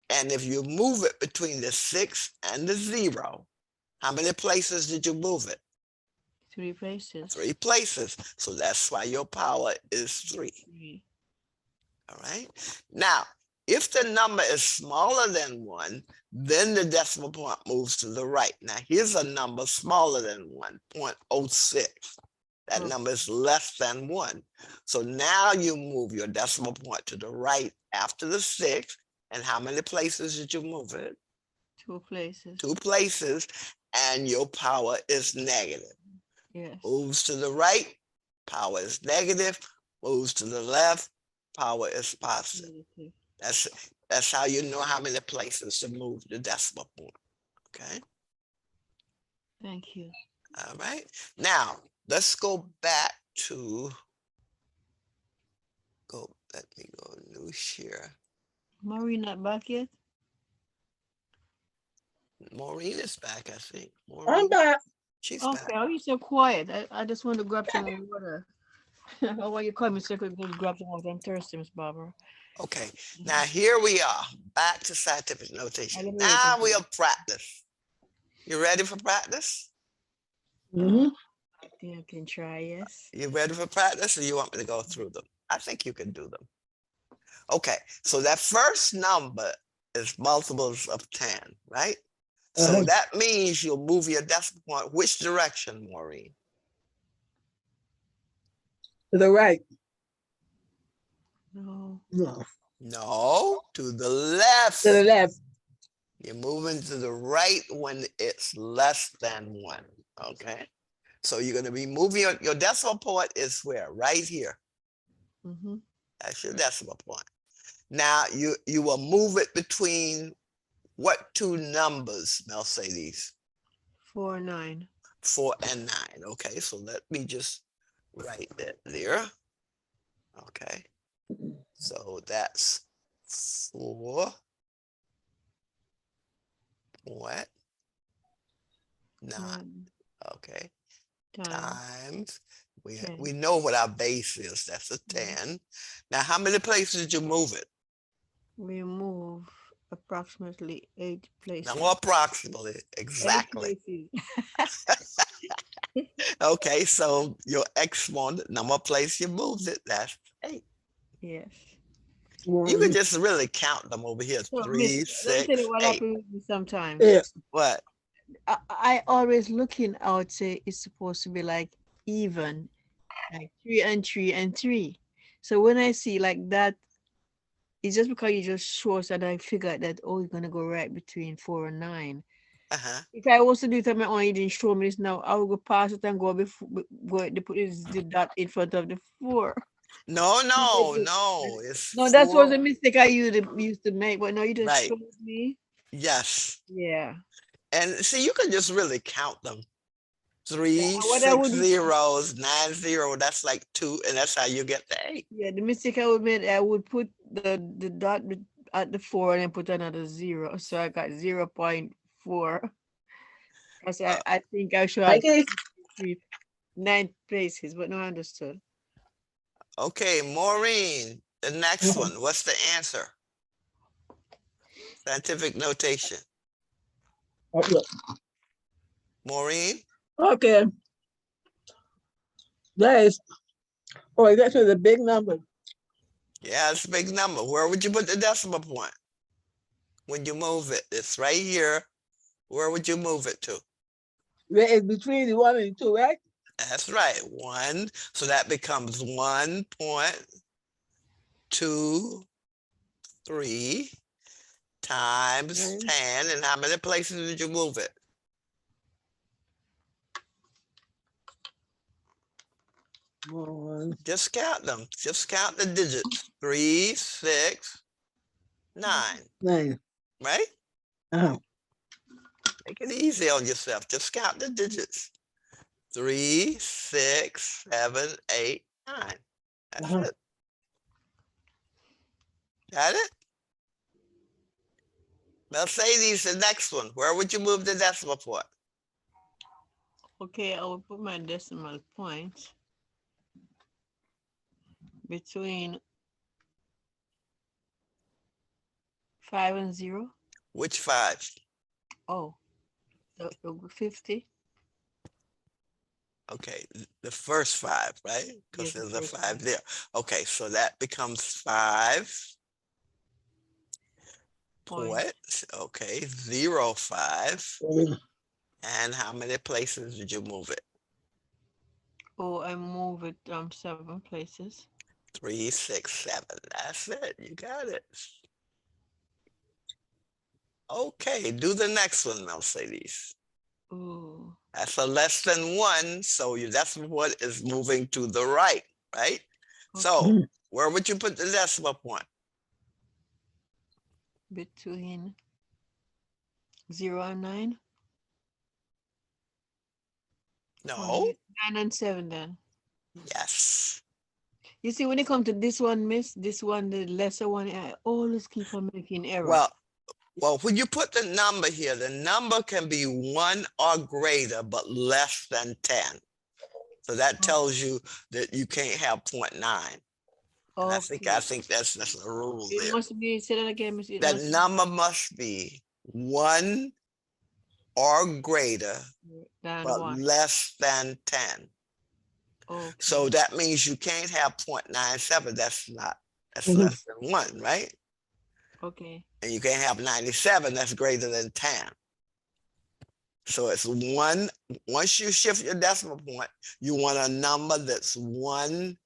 And if you move it between the 6 and the 0, how many places did you move it? 3 places. 3 places. So that's why your power is 3. 3. All right. Now, if the number is smaller than 1, then the decimal point moves to the right. Now, here's a number smaller than 1, 0.06. That number is less than 1. So now you move your decimal point to the right after the 6. And how many places did you move it? 2 places. 2 places. And your power is negative. Yes. Moves to the right, power is negative. Moves to the left, power is positive. That's how you know how many places to move the decimal point. Okay. Thank you. All right. Now let's go back to Let me go new share. Maureen not back yet? Maureen is back, I think. I'm Maureen, back. she's Okay. back. Are you so quiet? I just want to grab some water. Oh, why you call me so quick? Go grab some water. I'm thirsty, Miss Barbara. Okay. Now here we are, back to scientific notation. I've been Now waiting for we'll practice. You ready for practice? Mhm. Yeah, I can try, yes. You ready for practice, or you want me to go through them? I think you can do them. Okay, so that first number is multiples of 10, right? So that means you'll move your decimal point which direction, Maureen? To the right. No. No. No, to the left. To the left. You're moving to the right when it's less than 1, okay? So you're going to be moving your decimal point is where? Right here. Mm-hmm. That's your decimal point. Now you will move it between what 2 numbers, Mercedes? 4, 9. 4 and 9. Okay, so let me just write that there. Okay, so that's 4. What? 9. Okay, times we 10. know what our base is. That's a 10. Now, how many places did you move it? We move approximately 8 Now, places. approximately, 8 exactly. places. Okay, so your exponent, number of places you moved it, that's 8. Yes. You can One. just really count them over here. So, Miss, 3, let me tell you 6, what 8. happens with me sometimes. Yeah. What? I always looking out, say it's supposed to be like even, like 3 and 3 and 3. So when I see like that, it's just because you just show us that I figured that, oh, you're gonna go right between 4 and 9. Uh-huh. If I was to do it on my own, you didn't show me this now, I will go past it and go before, go, they put the dot in front of the 4. No, no, No, no. It's that was 4. a mistake I used to make, but now you just Right. showed me. Yes. Yeah. And see, you can just really count them. 3, What I 6 would, zeros, 9 0. That's like 2, and that's how you get the 8. yeah, the mistake I would make, I would put the dot at the 4 and then put another 0. So I got 0.4. Because Uh, I think I should have Okay. 9 places, but no, I understood. okay, Maureen, the next one. What's the answer? Scientific notation. Okay. Maureen? Okay. That is, oh, that's with a big number. Yeah, it's a big number. Where would you put the decimal point? When you move it, it's right here. Where would you move it to? Where it's between the 1 and the 2, right? That's right, 1. So that becomes 1.23 times Nine. 10. And how many places did you move it? One. Just count them. Just count the digits. 3, 6, 9. 9. Right? Uh-huh. Make it easy on yourself. Just count the digits. 3, 6, 7, 8, 9. That's Uh-huh. it. Got it? Mercedes, the next one. Where would you move the decimal point? Okay, I will put my decimal point between 5 and 0. Which 5? Oh, the 50. Okay, the first 5, right? Because Yes, the there's a first 5 one. there. Okay, so that becomes 5 Point. point. Okay, 0, 5. Mm. And how many places did you move it? Oh, I move it 7 places. 3, 6, 7. That's it. You got it. Okay, do the next one, Mercedes. Oh, That's a less than 1, so your decimal point is moving to the right, right? So okay. where would you put the decimal point? Between 0 and 9. No. 9 and 7 then. Yes. You see, when it comes to this one, miss, this one, the lesser one, I always keep on making error. Well, when you put the number here, the number can be 1 or greater, but less than 10. So that tells you that you can't have 0.9. And I think that's a rule It there. must be, say that again, miss. It That must number must be 1 or greater, be than but 1. less than 10. Okay. So that means you can't have 0.97. That's Mhm. less than 1, right? Okay. And you can't have 97. That's greater than 10. So it's 1. Once you shift your decimal point, you want a number that's 1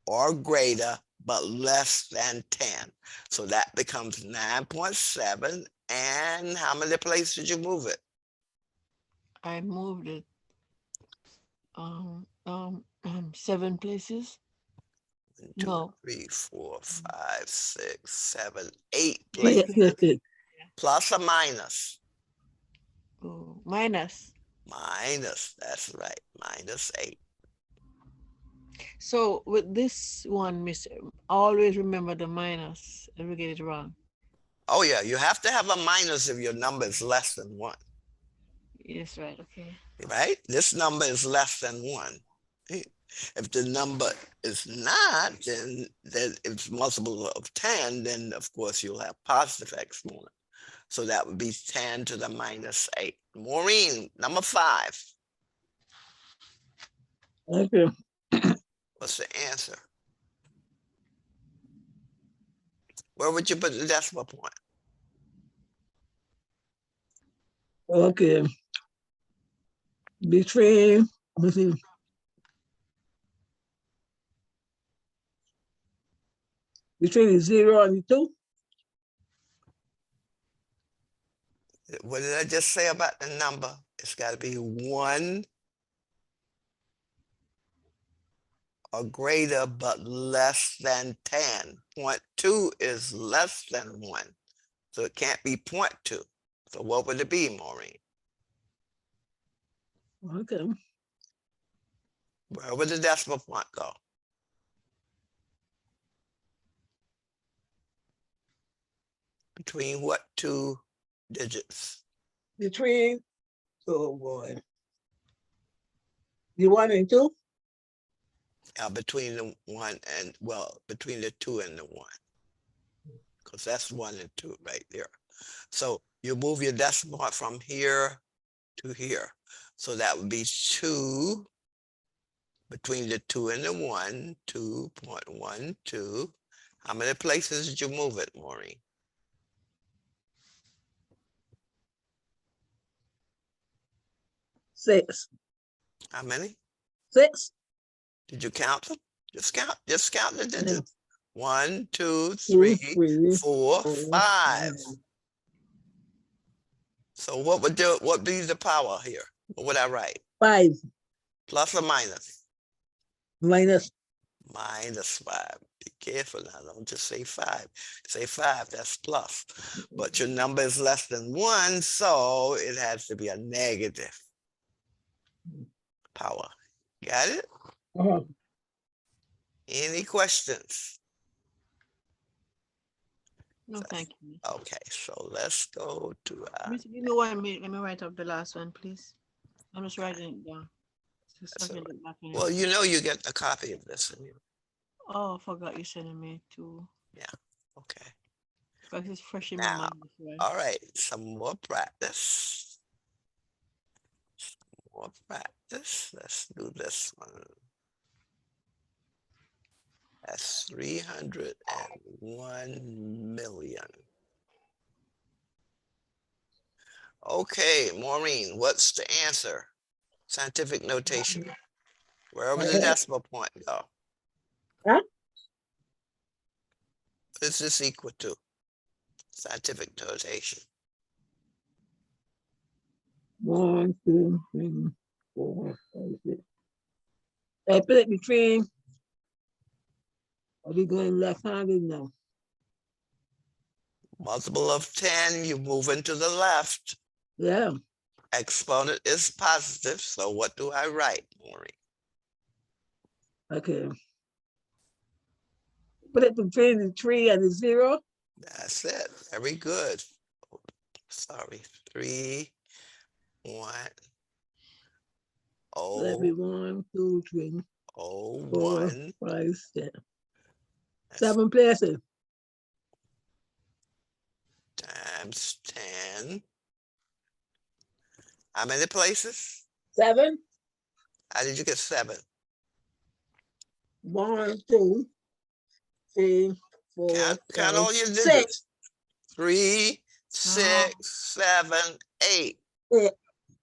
or greater, but less than 10. So that becomes 9.7. And how many places did you move it? I moved it 7 places. 1, 2, No. 3, 4, 5, 6, 7, 8 Yeah, places. yeah, yeah. Plus or minus? Oh, minus. Minus, that's right, minus 8. So with this one, miss, always remember the minus. Never get it wrong. Oh yeah, you have to have a minus if your number is less than 1. Yes, right. Okay. right? This number is less than 1. If the number is not, then if it's multiple of 10, then of course you'll have positive exponent. So that would be 10 to the minus 8. Maureen, number 5. Okay. What's the answer? Where would you put the decimal point? Okay. Between, let me see. Between the 0 and the 2. What did I just say about the number? It's got to be 1 or greater, but less than 10. 0.2 is less than 1. So it can't be 0.2. So what would it be, Maureen? Okay. Where would the decimal point go? Between what 2 digits? Between, oh boy. The 1 and 2? Between the 1 and, well, between the 2 and the 1. Because that's 1 and 2 right there. So you move your decimal point from here to here. So that would be 2 between the 2 and the 1, 2.12. How many places did you move it, Maureen? Six. How many? 6. Did you count them? Just count the Yeah. digits. 1, 2, 2, 3, 3, 4, 4, 5. 5. So what be the power here? What would I write? 5 Plus or minus? minus. Minus 5. Be careful now. Don't just say 5. Say 5, that's plus. But your number is less than 1, so it has to be a negative power. Got it? Uh-huh. Any questions? No, thank you. Okay, so let's go to Miss, give me 1 minute. Let me write up the last one, please. I'm just writing it down. That's all right. Well, you know you get a copy of this. Oh, I forgot you sending me to. Yeah, okay. Because it's fresh in my Now, mind. Right? all right, some more practice. More practice. Let's do this one. That's 301 million. Okay, Maureen, what's the answer? Scientific notation. Wherever the decimal point go. Huh? What is this equal to? Scientific notation. 1, 2, 3, 4, 5, 6. I put it between. Are we going left-handed now? Multiple of 10, you move into the left. Yeah. Exponent is positive, so what do I write, Maureen? Okay. Put it between the 3 and the 0. That's it. Very good. Sorry. 3, 1, Let me 1, 2, 3, 4, 1. 5, 6. 7 places. Times 10. How many places? 7. How did you get 7? 1, 2, 3, 4, Count 5, all your 6. digits. 3, 6, 7, 8. Yeah.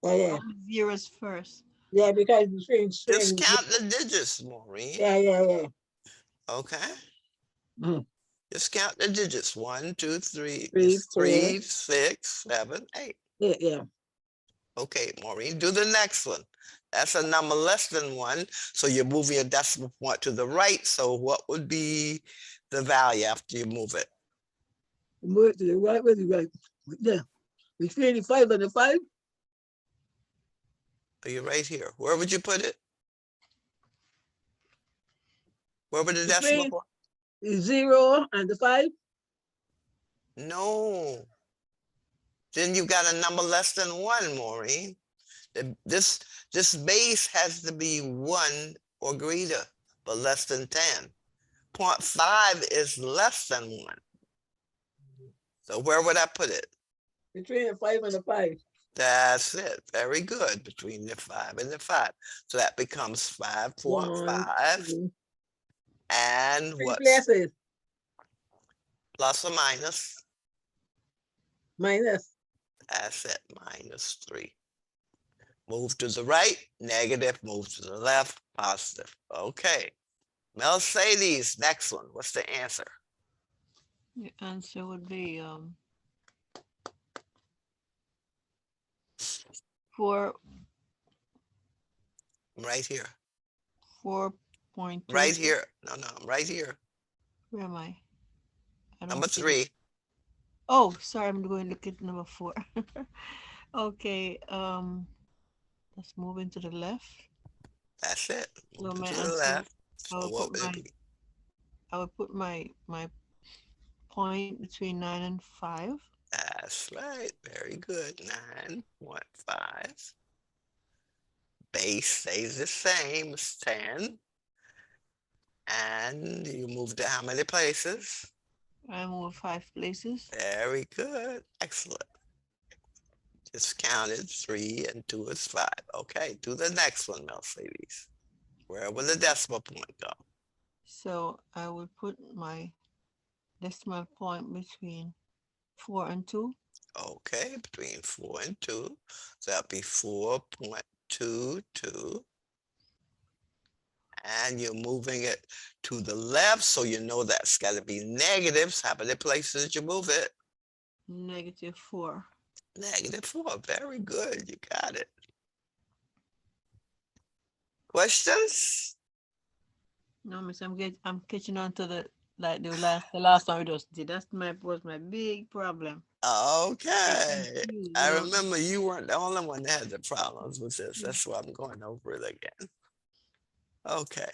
Oh, yeah. Zeros first. Yeah, because between Just count the digits, Maureen. Yeah. Okay. Mm. Just count the digits. 1, 2, 3. 3, It's 4. 3, 6, 7, 8. Yeah. Okay, Maureen, do the next one. That's a number less than 1. So you're moving your decimal point to the right. So what would be the value after you move it? Move it to the right, where the right? Yeah. Between the 5 and the 5. Are you right here? Where would you put it? Where would the decimal Between point? the 0 and the 5. No. Then you've got a number less than 1, Maureen. This base has to be 1 or greater, but less than 10. 0.5 is less than 1. So where would I put it? Between the 5 and the 5. That's it. Very good. Between the 5 and the 5. So that becomes 1, 5.5. 2, And 3 what's places. plus or minus? Minus. That's it. -3. Move to the right, negative. Move to the left, positive. Okay. Mercedes, next one. What's the answer? The answer would be 4 Right here. 4.2. Right here. No, I'm right here. Where am I? I don't Number see it. 3. Oh, sorry, I'm going to look at number 4. Okay, let's move into the left. That's it. So Move my to the answer, left. I will So what put would it my be? I would put my point between 9 and 5. That's right. Very good. 9.5. Base stays the same. It's 10. And you moved it how many places? I move 5 places. Very good. Excellent. Just counted 3 and 2 is 5. Okay, do the next one, Mercedes. Where will the decimal point go? So I will put my decimal point between 4 and 2. Okay, between 4 and 2. So that'll be 4.22. And you're moving it to the left, so you know that's got to be negatives. How many places you move it? -4. -4. Very good. You got it. Questions? No, miss, I'm catching on to the last one we just did. Was my big problem. Okay. Confused, I remember you weren't the only one that had the problems with this. That's why I'm going over it again. Okay.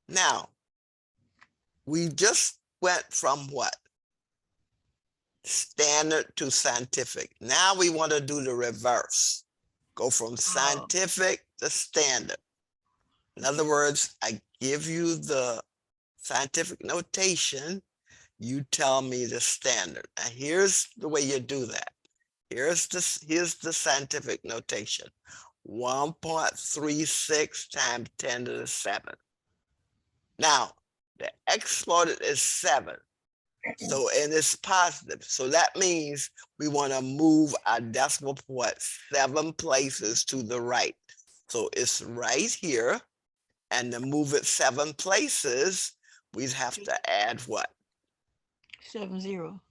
Now, we just went from what? Standard to scientific. Now we want to do the reverse. Go from scientific to standard. In other words, I give you the scientific notation. You tell me the standard. Now here's the way you do that. Here's the scientific notation. 1.36 times 10 to the 7. Now, the exponent is 7. So, and it's positive. So that means we want to move our decimal point 7 places to the right. So it's right here. And to move it 7 places, we'd have to add what? 70.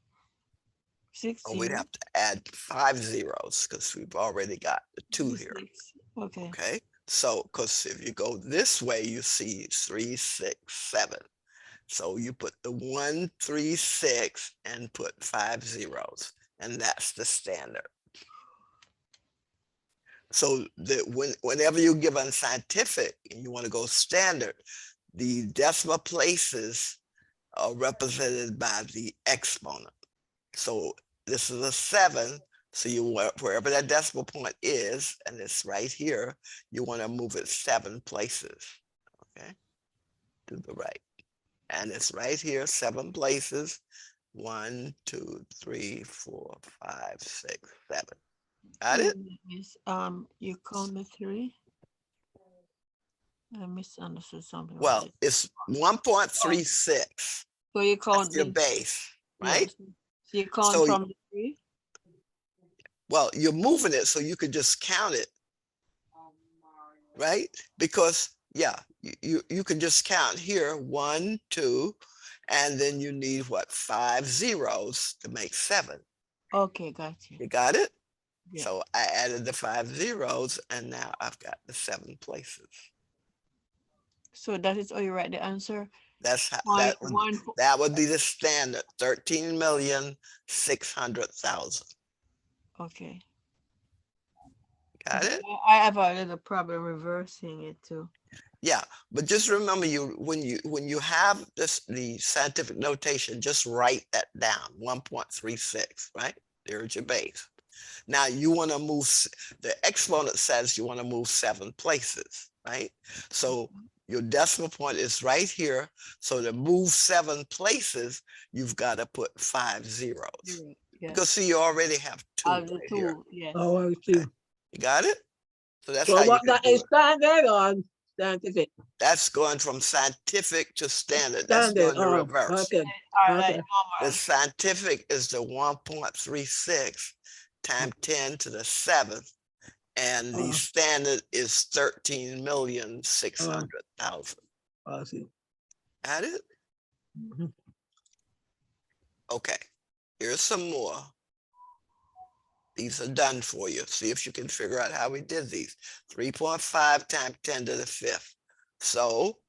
6 Oh, we'd have to add 5 zeros because we've already got the 2 here. 6. Okay. Okay. So, because if you go this way, you see 3, 6, 7. So you put the 1, 3, 6 and put 5 zeros, and that's the standard. So that whenever you give unscientific and you want to go standard, the decimal places are represented by the exponent. So this is a 7. So you wherever that decimal point is, and it's right here, you want to move it 7 places. Okay, to the right. And it's right here, 7 places. 1, 2, 3, 4, 5, 6, 7. Got it? Yes. You count the 3. I misunderstood something. Well, it's 1.36. So you count That's your base, right? Yes. So you count So, from the 3. well, you're moving it so you could just count it, right? Because, yeah, you can just count here, 1, 2, and then you need what, 5 zeros to make 7. Okay, got you. You got it? Yeah. So I added the 5 zeros, and now I've got the 7 places. So that is how you write the answer. That's how Point that would be the standard, 13,600,000. Okay. Got it? I have a little problem reversing it too. Yeah, but just remember, when you have the scientific notation, just write that down. 1.36, right? There's your base. Now you want to move, the exponent says you want to move 7 places, right? So your decimal point is right here. So to move 7 places, you've got to put 5 zeros. Zero. Yes. Because see, you already have 2 Of the right here. two, yes. Oh, I see. Okay. You got it? So that's So how you what can that do is it. standard or scientific? That's going from scientific to standard. That's Standard. doing the Oh, reverse. okay. Or like Okay. The normal. scientific is the 1.36 times 10 to the 7th. And the Oh, standard is 13,600,000. I see. Got it? Mhm. Okay. Here's some more. These are done for you. See if you can figure out how we did these. 3.5 times 10 to the 5th. So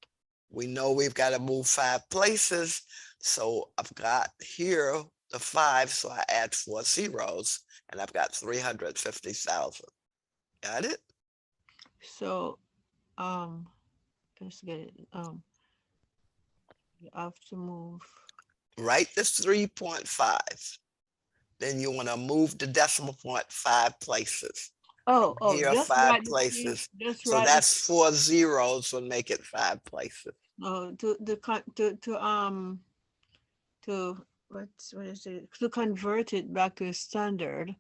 we know we've got to move 5 places. So I've got here the 5, so I add 4 zeros, and I've got 350,000. Got it? So, let's get it. You have to move. Write this 3.5. Then you want to move the decimal point 5 places. Oh, Here, just 5 write the three. places. Just So write that's 4 zeros will make it 5 places. What is it? To convert it back to a standard,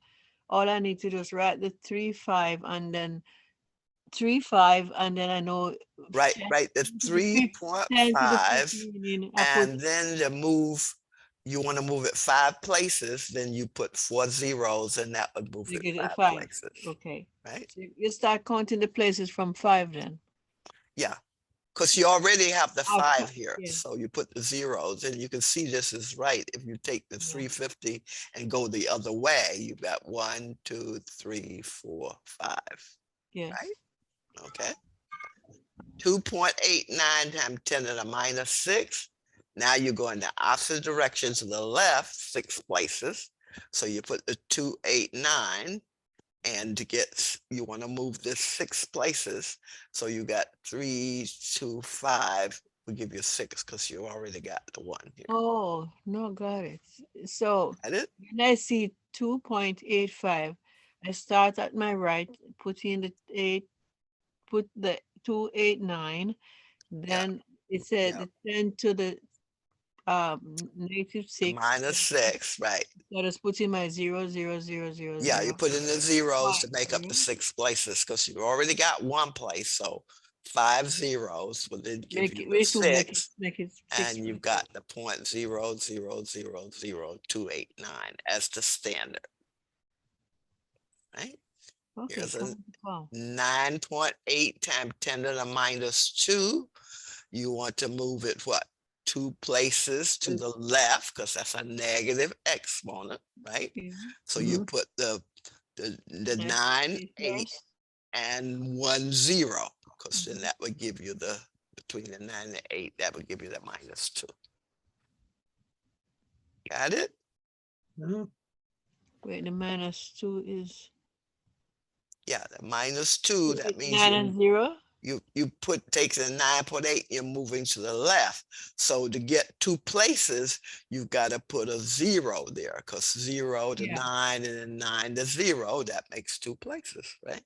all I need to do is write the 3-5 and then 3-5 and then I know Right, 10 right. The to the 10 to the 3.5, 15. I put and then to move, you want to move it 5 places, then you put 4 zeros, and that would move you it get a 5 5. places. Okay. Right? So you start counting the places from 5 then. Yeah. Because you already have the 5 Okay, here. yeah. So you put the zeros, and you can see this is right. If you take the Yeah. 350 and go the other way, you've got 1, 2, 3, 4, 5. Yes. Right? Okay. 2.89 times 10 to the minus 6. Now you go in the opposite direction to the left 6 places. So you put the 289, and to get, you want to move this 6 places. So you got 3, 2, 5. We'll give you 6 because you already got the 1 here. Oh, no, got it. So Got it? when I see 2.85, I start at my right, put in the 8, put the 289, Yeah. then it said Yeah. the 10 to the negative 6. Minus 6, right. So I just put in my 0, 0, 0, 0, Yeah, 0. you put in the zeros to Five, make up the 0. 6 places because you already got 1 place. So 5 zeros will then give Make you it, the which will make it 6, 6 and you've got the 0.0000289 as the standard. Right? Okay, Here's a come on. 9.8 times 10 to the minus 2. You want to move it what? 2 places to the left because that's a negative exponent, right? Okay. So you Mhm. put the Nice 9, place 8, first. and 1 0, because then that would give you the, between the 9 and the 8, that would give you the minus 2. Got it? Mhm. Wait, the minus 2 is Yeah, the minus 2, that means 9 and 0. you take the 9.8, you're moving to the left. So to get 2 places, you've got to put a 0 there, because 0 to Yeah. 9 and then 9 to 0, that makes 2 places, right?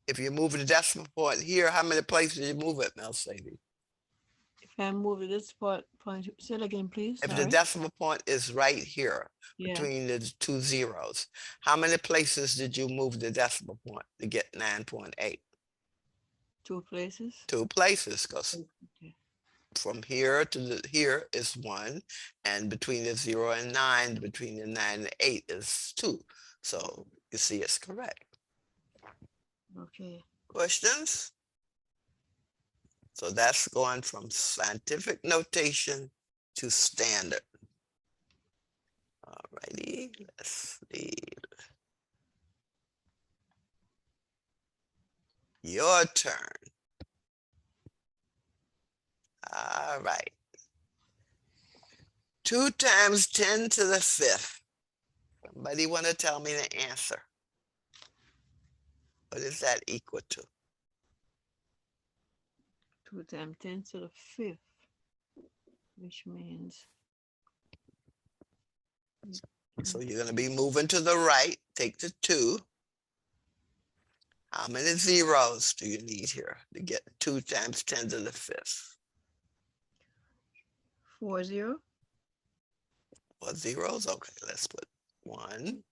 If you move the decimal point here, how many places you move it, Mercedes? If I move this point, say it again, please. If the Sorry. decimal point is right here Yeah. between the 2 zeros, how many places did you move the decimal point to get 9.8? 2 places. 2 places, because Okay. from here to here is 1, and between the 0 and 9, between the 9 and 8 is 2. So you see it's correct. Okay. Questions? So that's going from scientific notation to standard. All righty, let's see. Your turn. All right. 2 times 10 to the 5th. Somebody want to tell me the answer? What is that equal to? 2 times 10 to the 5th, which means So you're going to be moving to the right. Take the 2. How many zeros do you need here to get 2 times 10 to the 5th? 40. 4 zeros? Okay, let's put 1,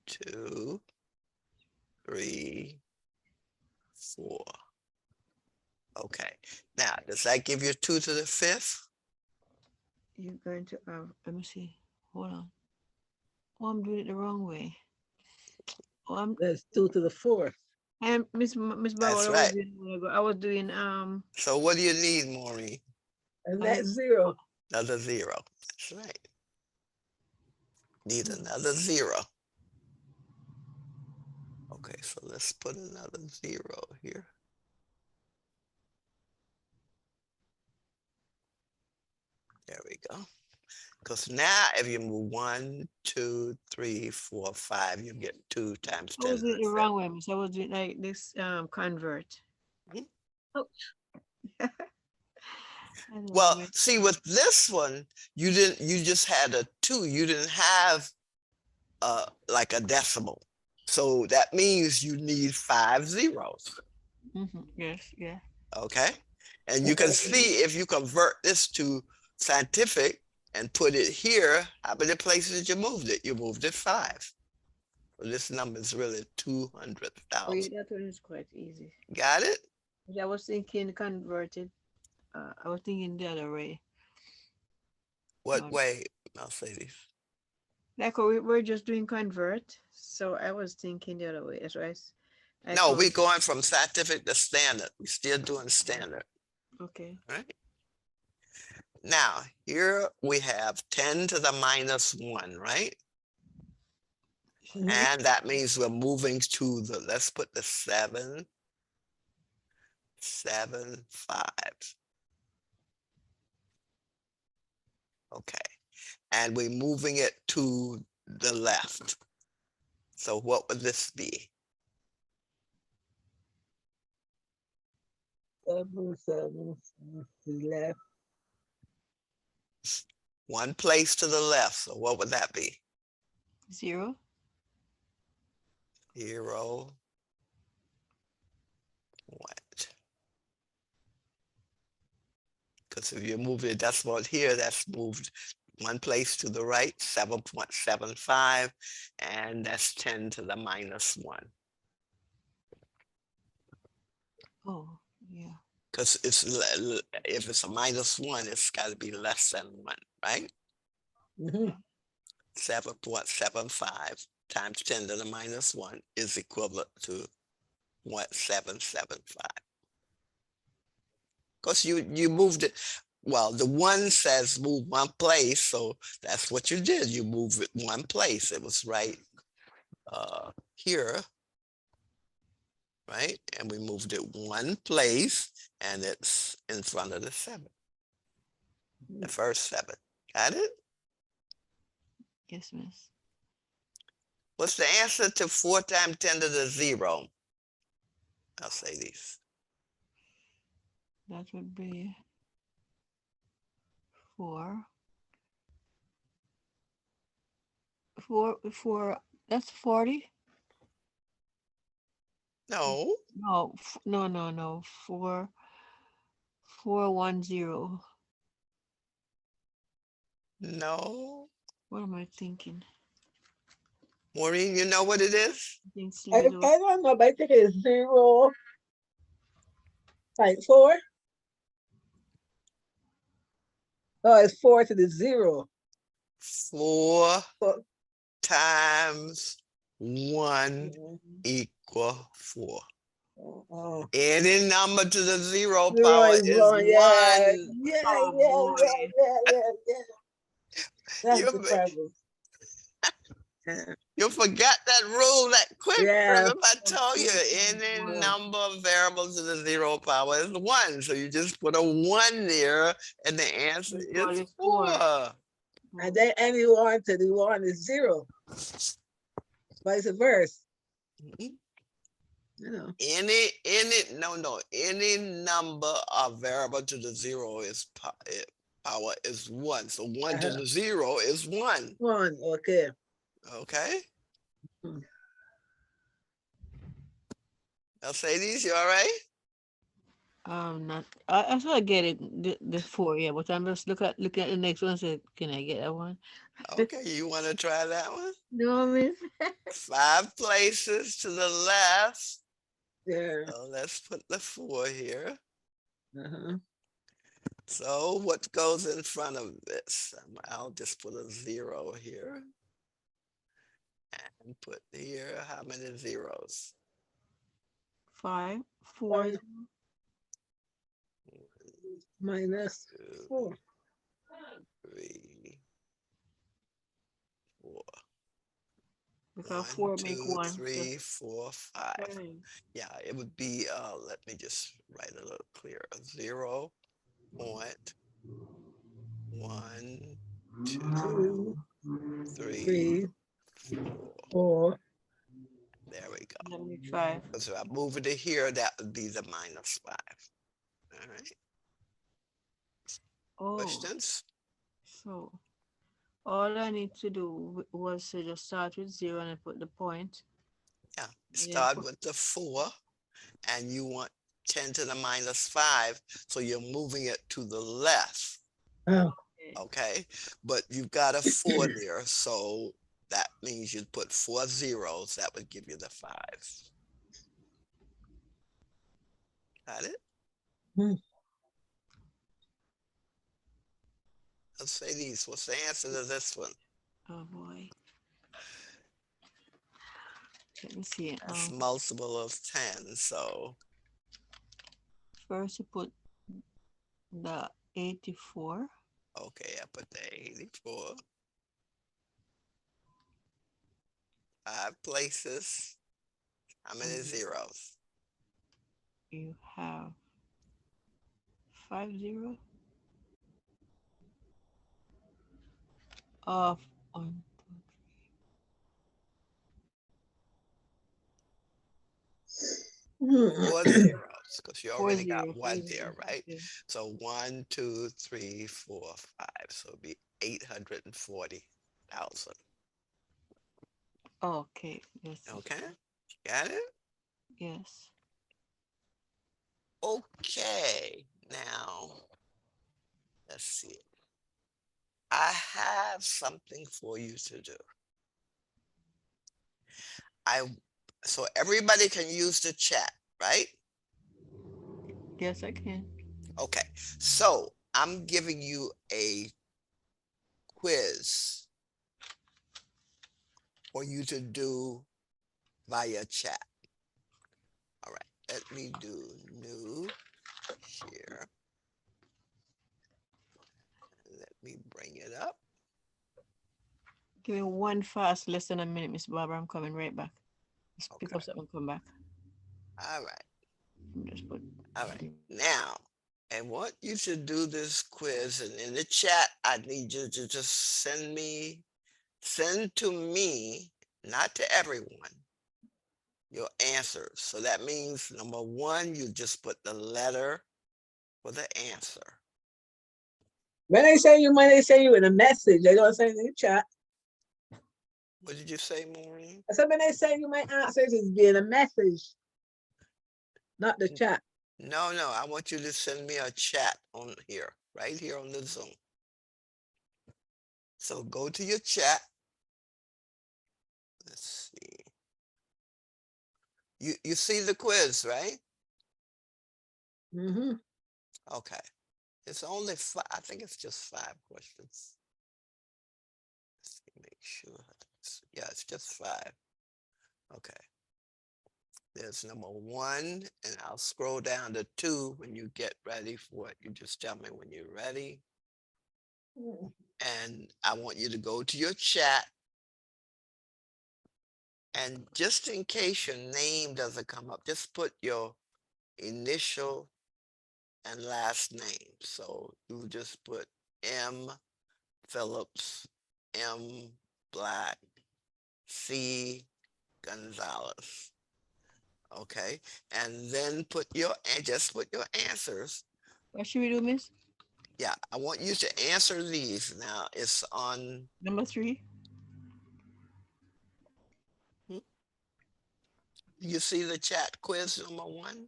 2, 3, 4. Okay. Now, does that give you 2 to the 5th? You're going to let me see. Hold on. Oh, I'm doing it the wrong way. Oh, That's 2 to the 4th. and Miss That's Barbara, right. I was doing So what do you need, Maureen? And I that's 0. Another 0. That's right. Need another 0. Okay, so let's put another 0 here. There we go. Because now if you move 1, 2, 3, 4, 5, you get 2 times I 10 was to doing it the the wrong way, Miss. I was doing like this convert. Mhm. Oh. I don't Well, know. see, with this one, you just had a 2. You didn't have like a decimal. So that means you need 5 zeros. Yes, yeah. Okay. And you can see if you convert this to scientific and put it here, how many places you moved it? You moved it 5. So this number is really Oh, 200,000. yeah, that one is quite easy. Got it? But I was thinking converted. I was thinking the other way. What way, Mercedes? Like we're just doing convert. So I was thinking the other way. That's why I No, thought. we're going from scientific to standard. We're still doing standard, Okay. right? Now, here we have 10 to the minus 1, right? Mhm. And that means we're moving to the, let's put the 7, 7, 5. Okay. And we're moving it to the left. So what would this be? 7, 7, to the left. 1 place to the left. So what would that be? 0. 0. What? Because if you move the decimal here, that's moved 1 place to the right, 7.75, and that's 10 to the minus 1. Oh, yeah. Because if it's a minus 1, it's got to be less than 1, right? Mhm. 7.75 times 10 to the minus 1 is equivalent to 0.775. Because you moved it. Well, the 1 says move 1 place, so that's what you did. You moved it 1 place. It was right here, right? And we moved it 1 place, and it's in front of the 7, the first 7. Got it? Yes, miss. What's the answer to 4 times 10 to the 0? I'll say these. That would be 4. 4. That's 40. No, No, no. 4, 410. no. What am I thinking? Maureen, you know what it is? I think I don't know, but I think it's 0, like 4. Oh, it's 4 to the 0. 4 4. times 1 Mhm. equal 4. Oh. Any number to the 0 0 power is is 1, yeah. 1. Yeah, Oh yeah, boy. yeah. That's the You, problem. Yeah. you forgot that rule that quick. Yeah. Remember I Oh, told you boy. any Boy. number of variables to the 0 power is 1. So you just put a 1 there and the answer Well, is it's 4. 4. And then anyone to the 1 is 0. Vice versa. Mhm. You know. Any number of variable to the 0 is power is 1. So 1 to the 0 is 1. 1. Okay. Okay. Hmm. Mercedes, you all right? Not. I sort of get it. The 4, yeah, but I'm just looking at the next one. Say, can I get that one? Okay, you want to try that one? No, miss. 5 places to the left. Yeah. So let's put the 4 here. Uh-huh. So what goes in front of this? I'll just put a 0 here. And put here, how many zeros? 5, 4. 5 minus 2, 4. 3, 4. Because 1, 4 make 2, 1. 3, 4, 5. 5. Yeah, it would be, let me just write a little clearer. 0 point 1, 2, 2, 3, 3, 4. 4. There we go. That make 5. Because if I move it to here, that would be the minus 5. All right. Oh, Questions? so all I need to do was to just start with 0 and I put the point. Yeah. And then Start put, with the 4, and you want 10 to the minus 5, so you're moving it to the left. Oh. Okay, but you've got a 4 there, so that means you'd put 4 zeros. That would give you the 5. Got it? Hmm. Let's say these. What's the answer to this one? oh boy. Let me see. That's multiple of 10. So First you put the 84. okay, I put the 84. 5 places. How many zeros? You have 5 0 of 1. 4 zeros, because you 4 already 0. got 4 1 0. there, right? Okay. So 1, 2, 3, 4, 5. So it'd be 840,000. Okay. Yes. Okay, got it? Yes. Okay, now let's see. I have something for you to do. So everybody can use the chat, right? Yes, I can. Okay, so I'm giving you a quiz for you to do via chat. All right, let me do new here. Let me bring it up. Give me one fast, less than a minute, Miss Barbara. I'm coming right back. Just pick Okay. up something and come back. All right. Just put. All right. Now, I want you to do this quiz, and in the chat, I need you to just send to me, not to everyone, your answers. So that means number 1, you just put the letter for the answer. When they send you in a message, they don't send in the chat. What did you say, Maureen? I said when they send you my answers, it's being a message, not the chat. No, I want you to send me a chat on here, right here on the Zoom. So go to your chat. Let's see. You see the quiz, right? Mm-hmm. Okay. It's only 5. I think it's just 5 questions. Let's see, make sure. Yeah, it's just 5. Okay. There's number 1, and I'll scroll down to 2 when you get ready for it. You just tell me when you're ready. And I want you to go to your chat. And just in case your name doesn't come up, just put your initial and last name. So you just put M. Phillips, M. Black, C. Gonzalez. Okay, and then just put your answers. What should we do, Miss? Yeah, I want you to answer these now. It's on, Number 3. you see the chat quiz number 1?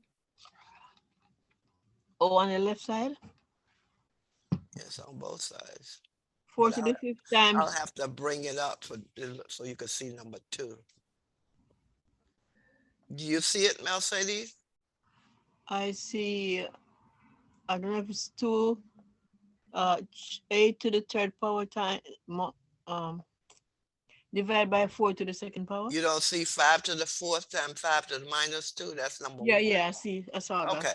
Oh, on the left side. It's on both sides. 4 But to the I'll 5th times. have to bring it up so you can see number 2. Do you see it, Mercedes? I see. I don't know if it's 2. 8 to the 3rd power time. Divide by 4 to the 2nd power. You don't see 5 to the 4th times 5 to the minus 2? That's number Yeah, 1. yeah, I see. I saw that. Okay.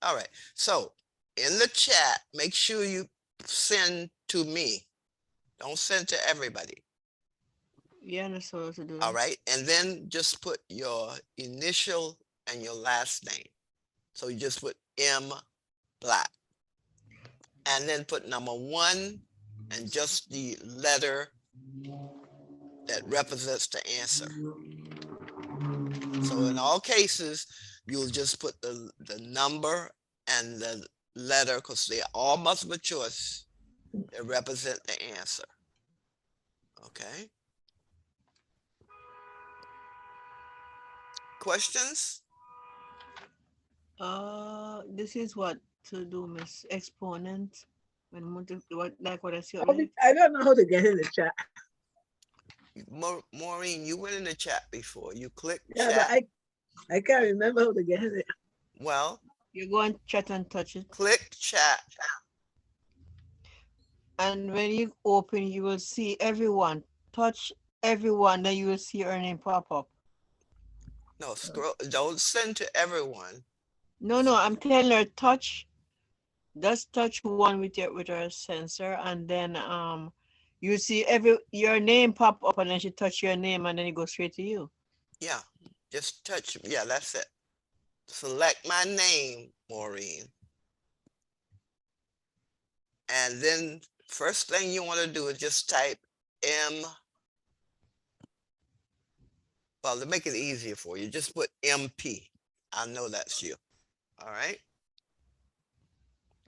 All right. So in the chat, make sure you send to me. Don't send to everybody. Yeah, that's what to do. All right. And then just put your initial and your last name. So you just put M Black. And then put number 1 and just the letter that represents the answer. So in all cases, you'll just put the number and the letter, because they're all multiple choice, that represent the answer. Okay. Questions? This is what to do, Miss Exponent. When what I see up I there. I don't know how to get in the chat. Maureen, you went in the chat before. You click Yeah, chat. but I can't remember how to get in it. Well, You go and chat and touch it. click chat. And when you open, you will see everyone. Touch everyone, then you will see her name pop up. No, scroll. Don't send to everyone. No, I'm telling her touch. Just touch one with her sensor, and then you see your name pop up, and then she touch your name, and then it goes straight to you. Yeah, just touch. Yeah, that's it. Select my name, Maureen. And then first thing you want to do is just type M. Well, to make it easier for you, just put MP. I know that's you. All right.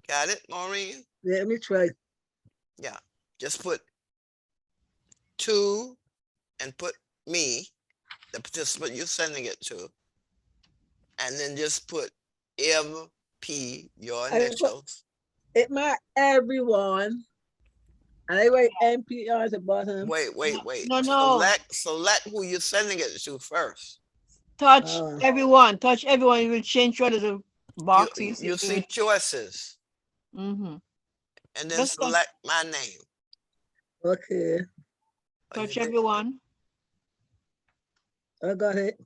Got it, Maureen? Let me try. Yeah. Just put 2 and put me, the participant you're sending it to. And then just put MP, your I put initials. it my everyone. And I write NPR at the bottom. Wait. No. Select who you're sending it to first. Touch everyone. Touch everyone. You will change your little box. You see choices. Mm-hmm. And then Just select my name. Okay. touch everyone. I got it.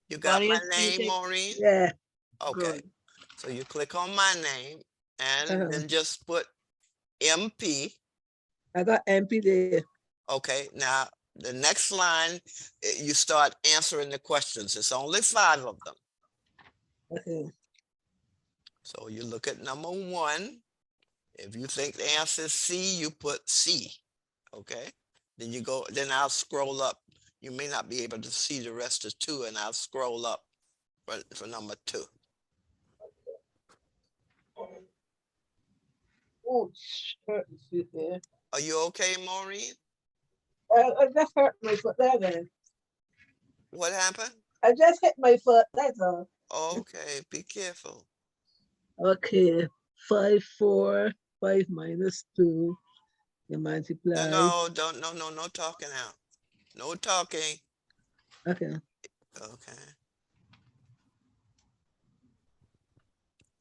You got my Got it? name, Maureen? Yeah. Okay. Good. So you click on my name and then just put MP. I got MP there. Okay. Now the next line, you start answering the questions. It's only 5 of them. Okay. So you look at number 1. If you think the answer is C, you put C. Okay. Then I'll scroll up. You may not be able to see the rest of 2, and I'll scroll up for number 2. Oh, hurt my feet there. Are you okay, Maureen? I just hurt my foot there then. What happened? I just hit my foot. That's all. Okay, be careful. Okay. 5, 4, 5 minus 2. You multiply. No talking now. No talking. Okay. Okay.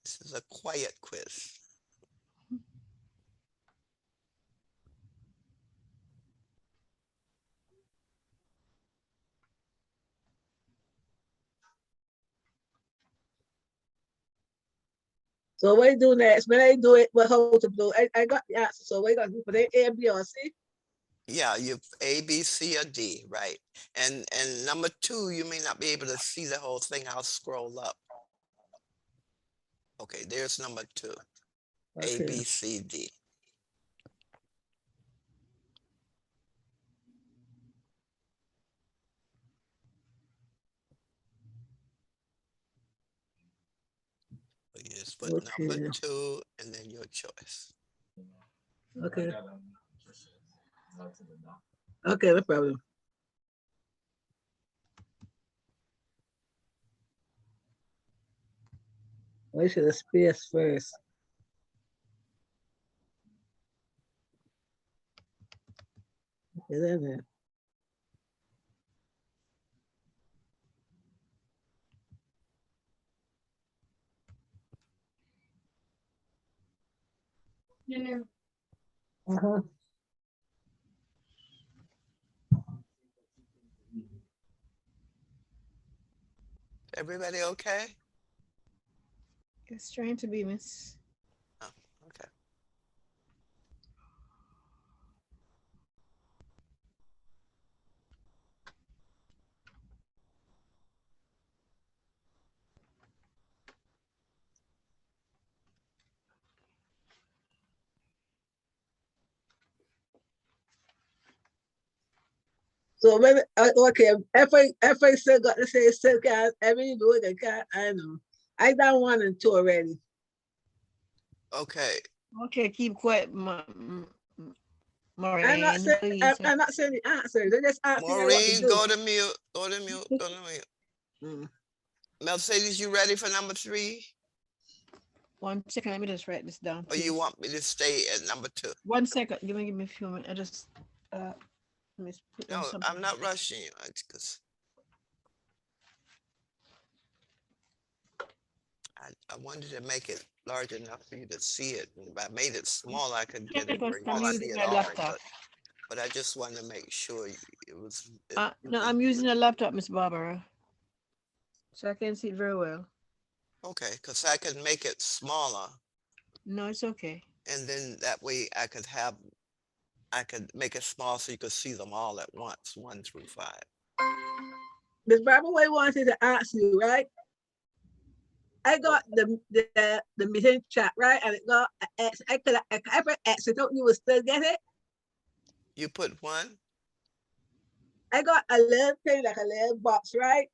This is a quiet quiz. So what I do next? When I do it, what how to do? I got the answer. So what I got to do for the A, B, or C? Yeah, you A, B, C, or D, right? And number 2, you may not be able to see the whole thing. I'll scroll up. Okay, there's number 2. A, Okay. B, C, D. So you just put number 2 and then your choice. Okay. Okay, no problem. We should have space first. Okay, then. Uh-huh. Everybody okay? It's trying to be Miss. Oh, okay. So when okay, if I still got to say still can't, every you do it, I can't. I know. I done 1 and 2 already. Okay. Okay, keep quiet, I'm not Maureen, saying please. I'm not saying the answer. They're just asking you what to Maureen, do. go to mute. Go to mute. Go to mute. Mm. Mercedes, you ready for number 3? 1 second, let me just write this down, Or you please. want me to stay at number 2? 1 second, give me a few minutes. I just let me put No, on something. I'm not rushing you. It's 'cause I wanted to make it large enough for you to see it. And if I made it small, I could get it where Because you I'm could see using it my all. laptop. But I just wanted to make sure it was. No, I'm using a laptop, Miss Barbara, so I can see it very well. Okay, because I could make it smaller, No, it's okay. and then that way I could make it small so you could see them all at once, 1 through 5. Miss Barbara, what I wanted to ask you, right? I got the meeting chat, right? And it got X. I could I put X, I thought you would still get it. You put 1? I got a little thing like a little box, right?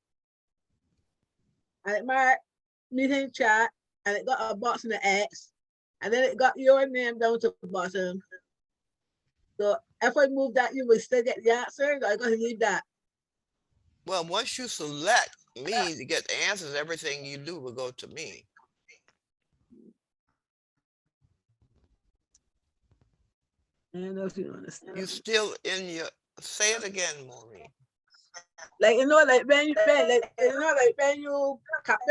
And it marked meeting chat, and it got a box in the X, and then it got your name down to the bottom. So if I move that, you will still get the answer. I got to leave that. Well, once you select me to get the answers, everything you do will go to me. I don't know if you understand. You still in your, say it again, Maureen. Like like when like when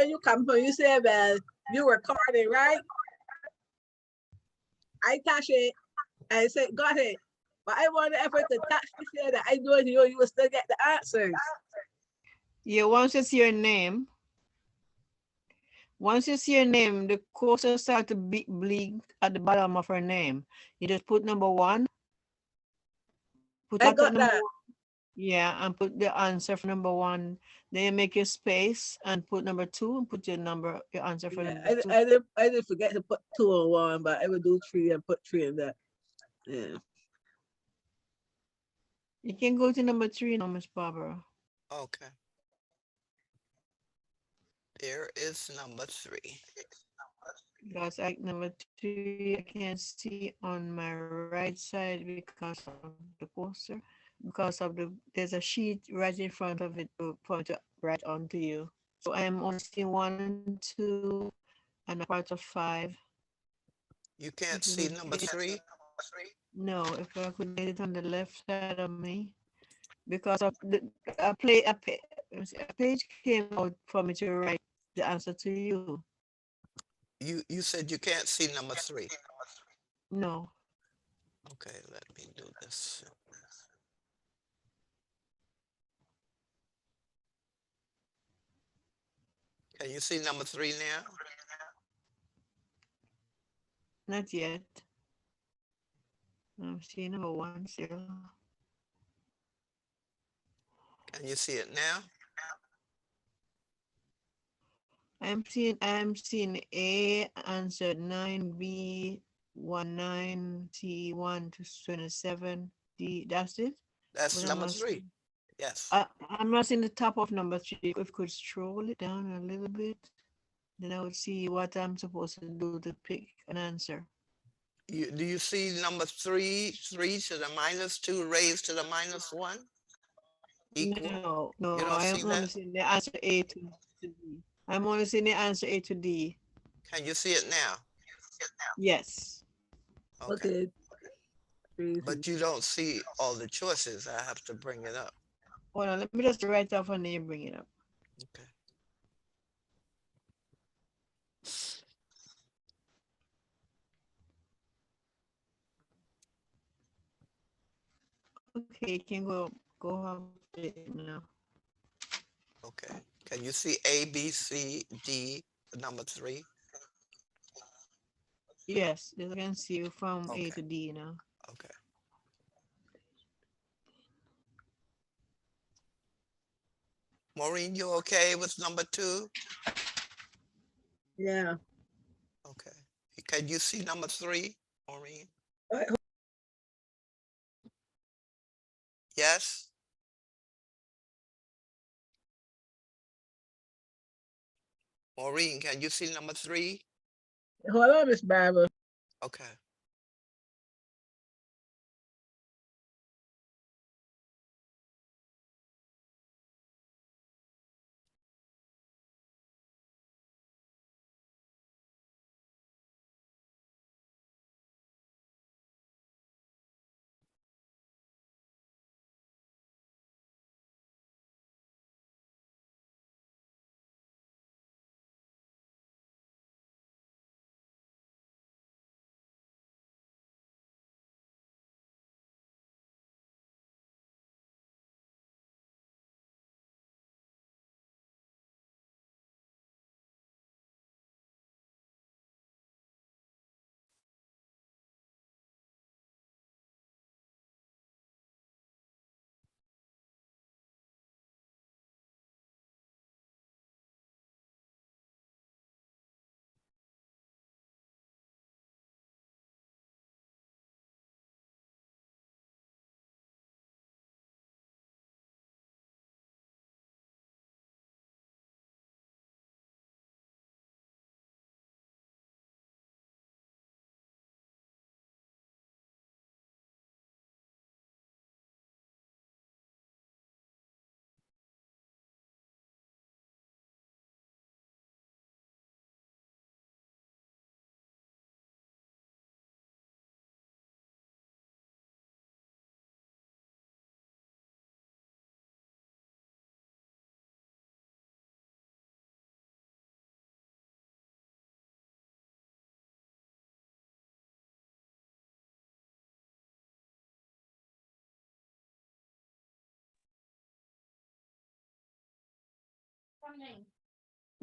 you come home, you say, well, you recording, right? I touch it, and I say, got it. But I wonder if I could touch this here that I do it, you will still get the answers. Yeah, once you see your name, the cursor start to blink at the bottom of her name. You just put number 1. Put I that at got number that. 1. Yeah, and put the answer for number 1. Then you make your space and put number 2 and put your answer for Yeah, number 2. I didn't forget to put 2 on 1, but I would do 3 and put 3 in that. Yeah. You can go to number 3 now, Miss Barbara. Okay. There is number 3. Because number 3, I can see on my right side because of the poster, because of there's a sheet right in front of it for me to write onto you. So I'm only seeing 1 and 2 and a part of 5. You can't see number 3? No, if I could get it on the left side of me, because of a page came out for me to write the answer to you. You said you can't see number 3. No. Okay, let me do this. Can you see number 3 now? Not yet. I'm seeing number 1 still. Can you see it now? I'm seeing A answered 9, B 19, C 1 to 27, D. That's it. That's But I'm number not 3. seeing, Yes. I'm not seeing the top of number 3. If you could scroll it down a little bit, then I would see what I'm supposed to do to pick an answer. do you see number three to the minus 2 raised to the minus 1 equal? No, You no, don't I see am only that? seeing the answer A to D. I'm only seeing the answer A to D. Can you see it now? Yes. Okay. Okay. But you don't see all the choices. I have to bring it up. Hold on, let me just write off and then you bring it up. Okay. Okay, you can go up it now. Okay. Can you see A, B, C, D, number 3? Yes, you can see from A Okay. to D now. Okay. Maureen, you okay with number 2? Yeah. Okay. Can you see number 3, Maureen? Alright, Yes? Maureen, can you see number 3? hold on, Miss Barbara. Okay.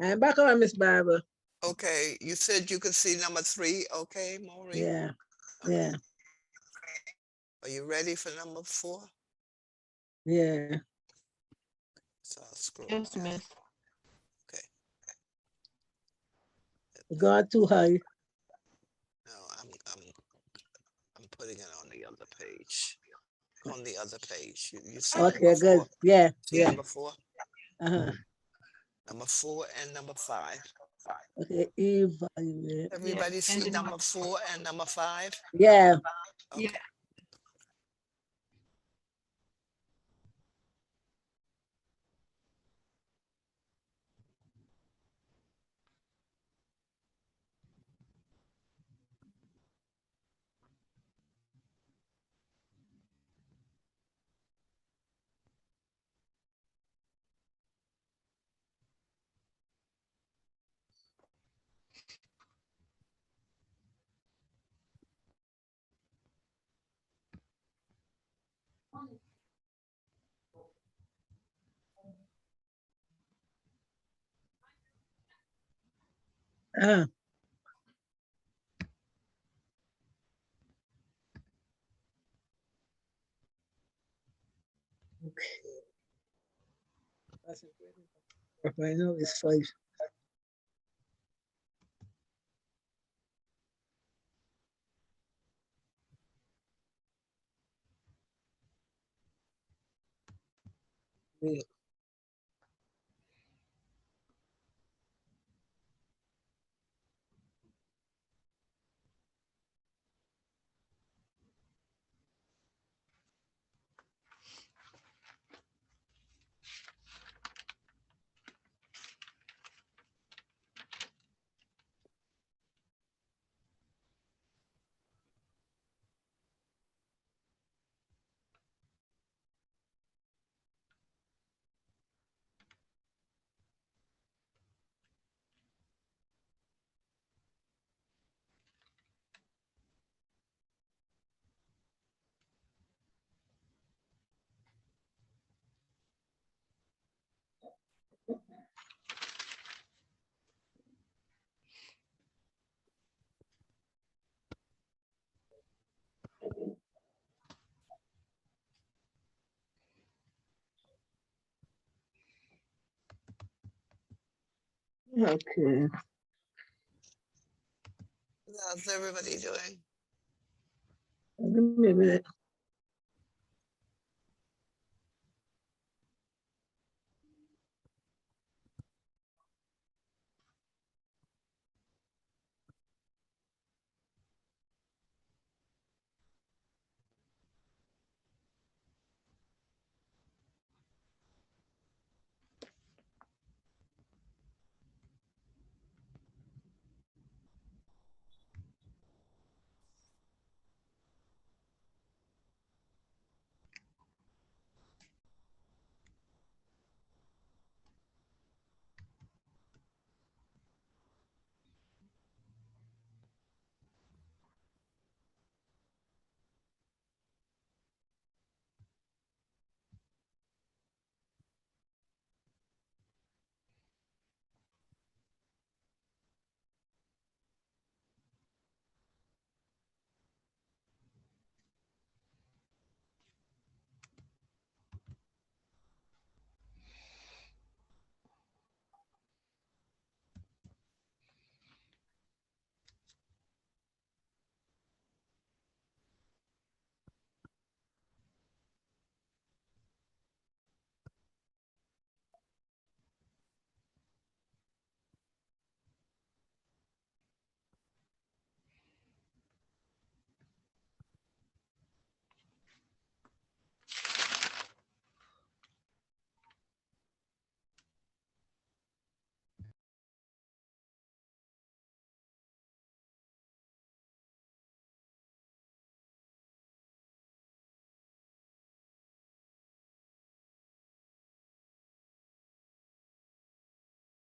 I'm back on, Miss Barbara. Okay. You said you could see number 3. Okay, Maureen? Yeah. Yeah. Are you ready for number 4? Yeah. So I'll scroll Yes, down. miss. Okay. God too high. No, I'm putting it on the other page. On the other page. You see Okay, number 4? good. Yeah. See Yeah. number 4? Uh-huh. Number 4 and number 5. Okay. Evaluate. Everybody Yes. see number 4 and number 5? Yeah. Okay. Yeah. Uh-huh. Okay. I know it's 5. Yeah. Okay. How's everybody doing? Give me a minute.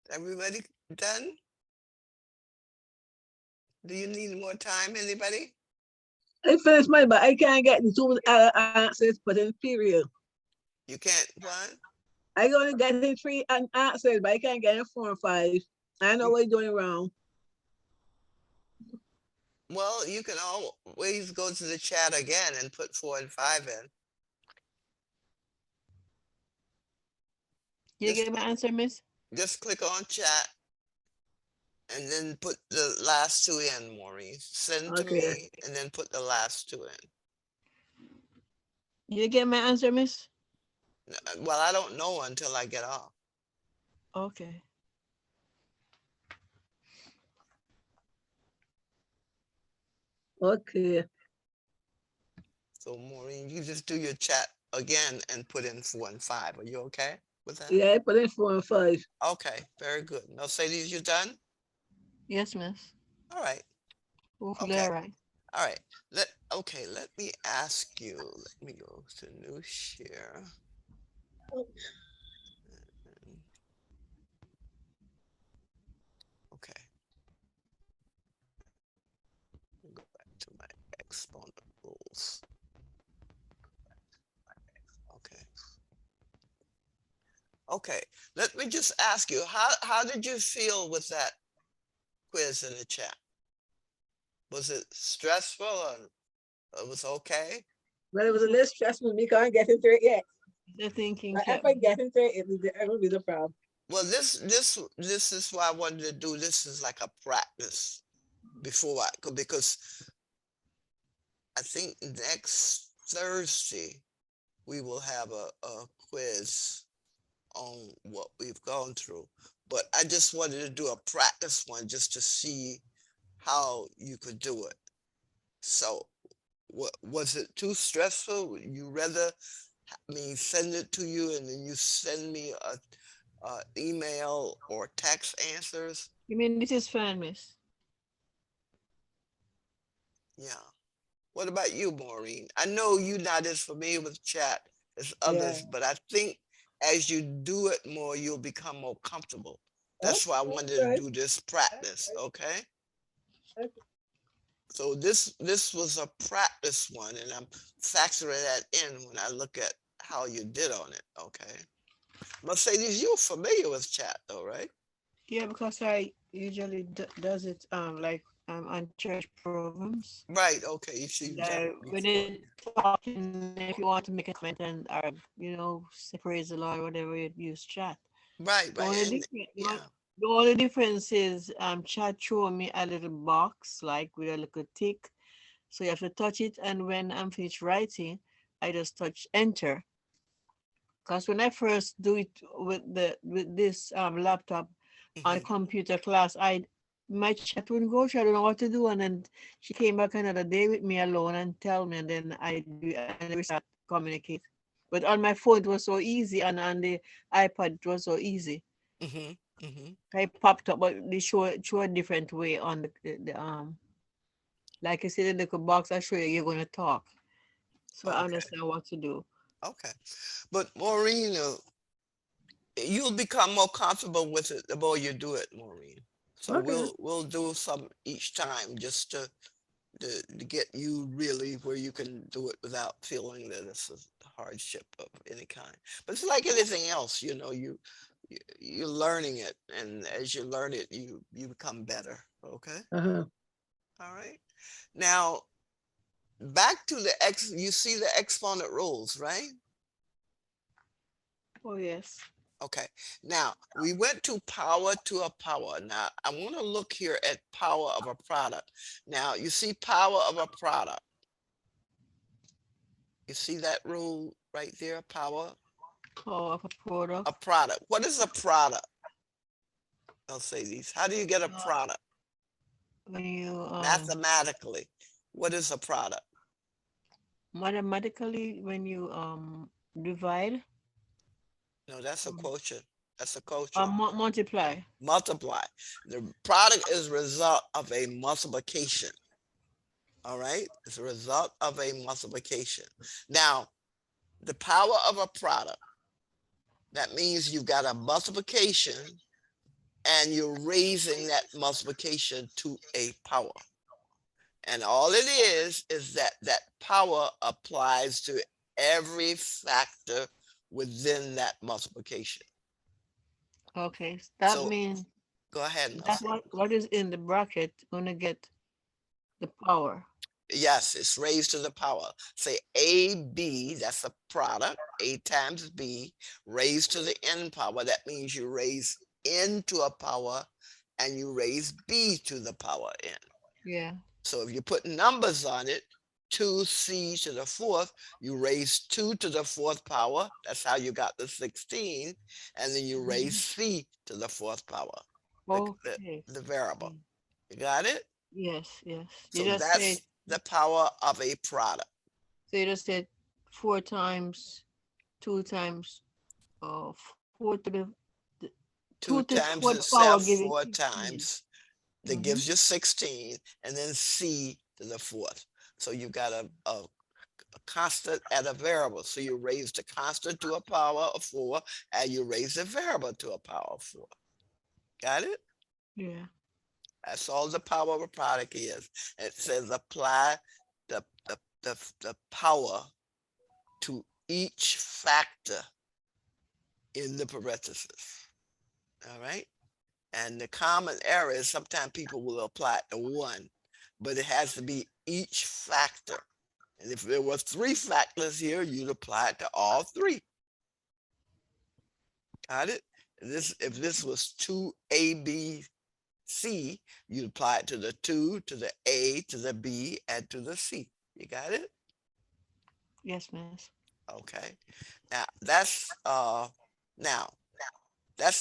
Everybody done? Do you need more time, anybody? I finished mine, but I can't get the two answers put in period. You can't what? I only get in three answers, but I can't get in 4 and 5. I know what you're doing wrong. Well, you can always go to the chat again and put 4 and 5 in. You Just, get my answer, miss? just click on chat and then put the last two in, Maureen. Send to Okay. me and then put the last two in. You get my answer, miss? Well, I don't know until I get off. Okay. Okay. So Maureen, you just do your chat again and put in 4 and 5. Are you okay with that? Yeah, I put in 4 and 5. Okay, very good. Mercedes, you done? Yes, miss. All right. Hopefully, Okay. all right. All right. Let me ask you. Let me go to new share. Okay. Go back to my exponent rules. Okay. Okay. Let me just ask you, how did you feel with that quiz in the chat? Was it stressful or it was okay? But it was a little stressful because I can't get into it yet. The thinking But kept. if I get into it, it will be the problem. Well, this is why I wanted to do this is like a practice before because I think next Thursday we will have a quiz on what we've gone through. But I just wanted to do a practice one just to see how you could do it. So was it too stressful? Would you rather me send it to you and then you send me a email or text answers? You mean this is fine, miss? Yeah. What about you, Maureen? I know you're not as familiar with chat as others, Yeah. but I think as you do it more, you'll become more comfortable. That's why I wanted to Right. do this practice, okay? Okay. So this was a practice one, and I'm factoring that in when I look at how you did on it, okay? Mercedes, you're familiar with chat though, right? Yeah, because I usually does it like on church programs. Right, okay, you see you've done That it when before. they talking, if you want to make a comment and or say praise the Lord, whatever, you use chat. Right, The right, only and different, yeah. The only difference is chat show me a little box like with a little tick. So you have to touch it, and when I'm finished writing, I just touch enter. Because when I first do it with this laptop on Mhm. computer class, I my chat wouldn't go through. I don't know what to do. And then she came back another day with me alone and tell me, and then I do and then we start communicate. But on my phone it was so easy, and on the iPad it was so easy. Mhm. Mhm. I popped up, but they show a different way on the like I said, the little box I show you, you're gonna talk. So I Okay. understand what to do. Okay. But Maureen, you'll become more comfortable with it the more you do it, Maureen. So Okay. we'll do some each time just to get you really where you can do it without feeling that it's a hardship of any kind. But it's like anything else, you're learning it, and as you learn it, you become better. Okay. Uh-huh. All right. Now back to the x. You see the exponent rules, right? Oh yes. Okay. Now we went to power to a power. Now I want to look here at power of a product. Now you see power of a product. You see that rule right there, power Power of a a product. product. What is a product? I'll say these. How do you get a Uh, product? when you Mathematically, what is a product? mathematically when you divide No, that's a um, quotient. That's a quotient. multiply. Multiply. The product is a result of a multiplication. All right. It's a result of a multiplication. Now, the power of a product, that means you've got a multiplication and you're raising that multiplication to a power. And all it is that that power applies to every factor within that multiplication. Okay, that So means go ahead, that Nelson. what is in the bracket gonna get the power. Yes, it's raised to the power. Say AB, that's a product, A times B, raised to the n power. That means you raise n to a power and you raise B to the power n. Yeah. So if you put numbers on it, 2c to the fourth, you raise 2 to the fourth power. That's how you got the 16. And then you raise Mhm. c to the fourth power, the, the, Okay. the variable. Mm. You got it? Yes, yes. You So just say that's the power of a product. so you just said 4 times 2 times 4 to the 2 two to the times fourth power itself give you 4 16. times. That Mm-hmm. gives you 16. And then c to the fourth. So you got a constant and a variable. So you raise the constant to a power of 4 and you raise the variable to a power of 4. Got it? Yeah. That's all the power of a product is. It says apply the, the power to each factor in the parenthesis. All right. And the common error is sometimes people will apply it to one, but it has to be each factor. And if there were 3 factors here, you'd apply it to all 3. Got it? If this was 2ABC, you'd apply it to the 2, to the A, to the B, and to the C. You got it? Yes, miss. Okay. Now that's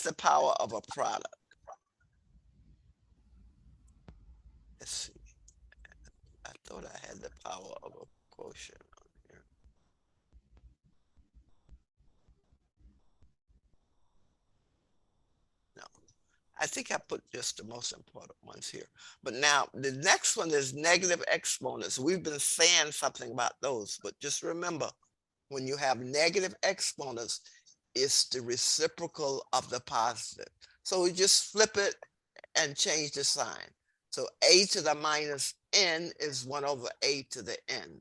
the power of a product. Let's see. I thought I had the power of a quotient on here. No. I think I put just the most important ones here. But now the next one is negative exponents. We've been saying something about those, but just remember, when you have negative exponents, it's the reciprocal of the positive. So we just flip it and change the sign. So a to the minus n is 1 over a to the n.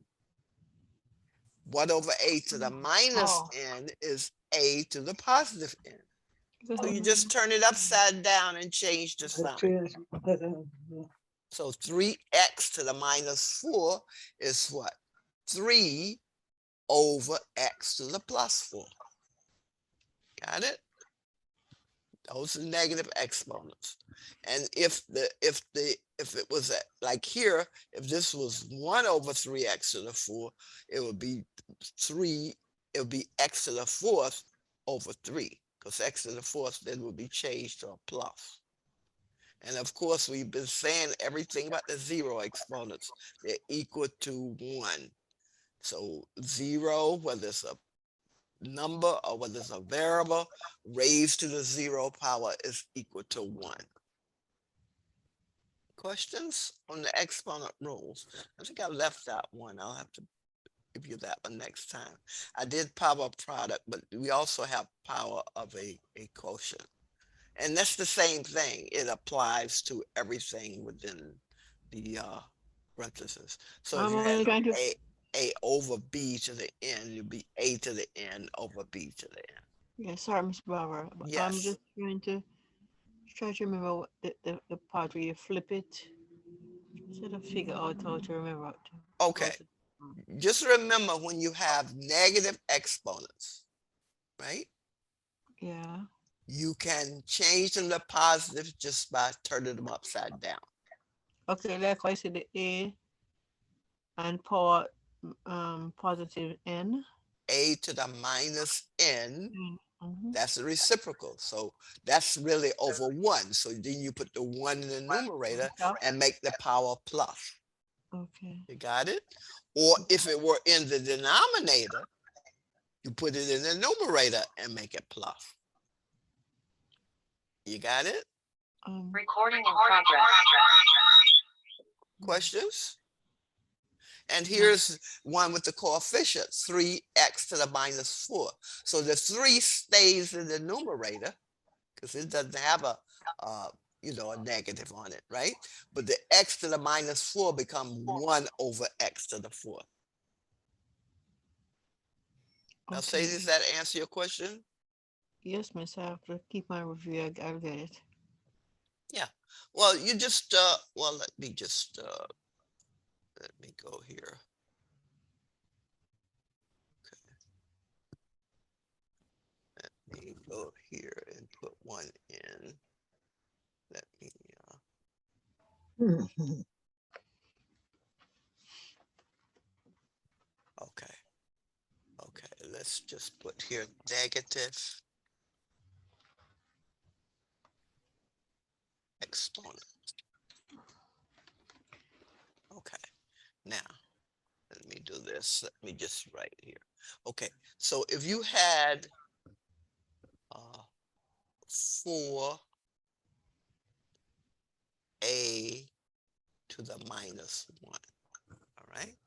1 over a to the minus Oh. n is a to the positive n. So you just Mhm. turn it upside down and change the That's sign. true. So 3x to the minus 4 is what? 3 over x to the plus 4. Got it? Those are negative exponents. And if it was like here, if this was 1 over 3x to the 4, it would be 3, it would be x to the 4th over 3, because x to the 4th then would be changed to a plus. And of course, we've been saying everything about the zero exponents. They're equal to 1. So 0, whether it's a number or whether it's a variable, raised to the 0 power is equal to 1. Questions on the exponent rules? I think I left out one. I'll have to give you that one next time. I did power product, but we also have power of a quotient. And that's the same thing. It applies to everything within the parentheses. So if I'm you had only trying to. a over b to the n, you'd be a to the n over b to the n. Yeah, sorry, Miss Barbara. But I'm Yes. just try to remember what the part where you flip it. Sort of figure out how to remember. Okay. Just remember when you have negative exponents, right? Yeah. You can change them to positive just by turning them upside down. Okay, like I said, the A and power positive N. A to the minus n, Mm-hmm. that's the reciprocal. So that's really over 1. So then you put the 1 in the numerator and make the power plus. Okay. You got it? Or if it were in the denominator, you put it in the numerator and make it plus. You got it? Recording in progress. Questions? And here's one with the coefficients, 3x to the minus 4. So the 3 stays in the numerator because it doesn't have a negative on it, right? But the x to the minus 4 become 1 over x to the 4. Now, say, does that answer your question? Yes, miss. I have to keep my review. I'll get it. Yeah. Well, you just, let me go here. Let me go here and put 1 in. Let me, okay. Okay, let's just put here negative exponent. Okay, now let me do this. Let me just write here. Okay, so if you had 4a to the minus 1, all right?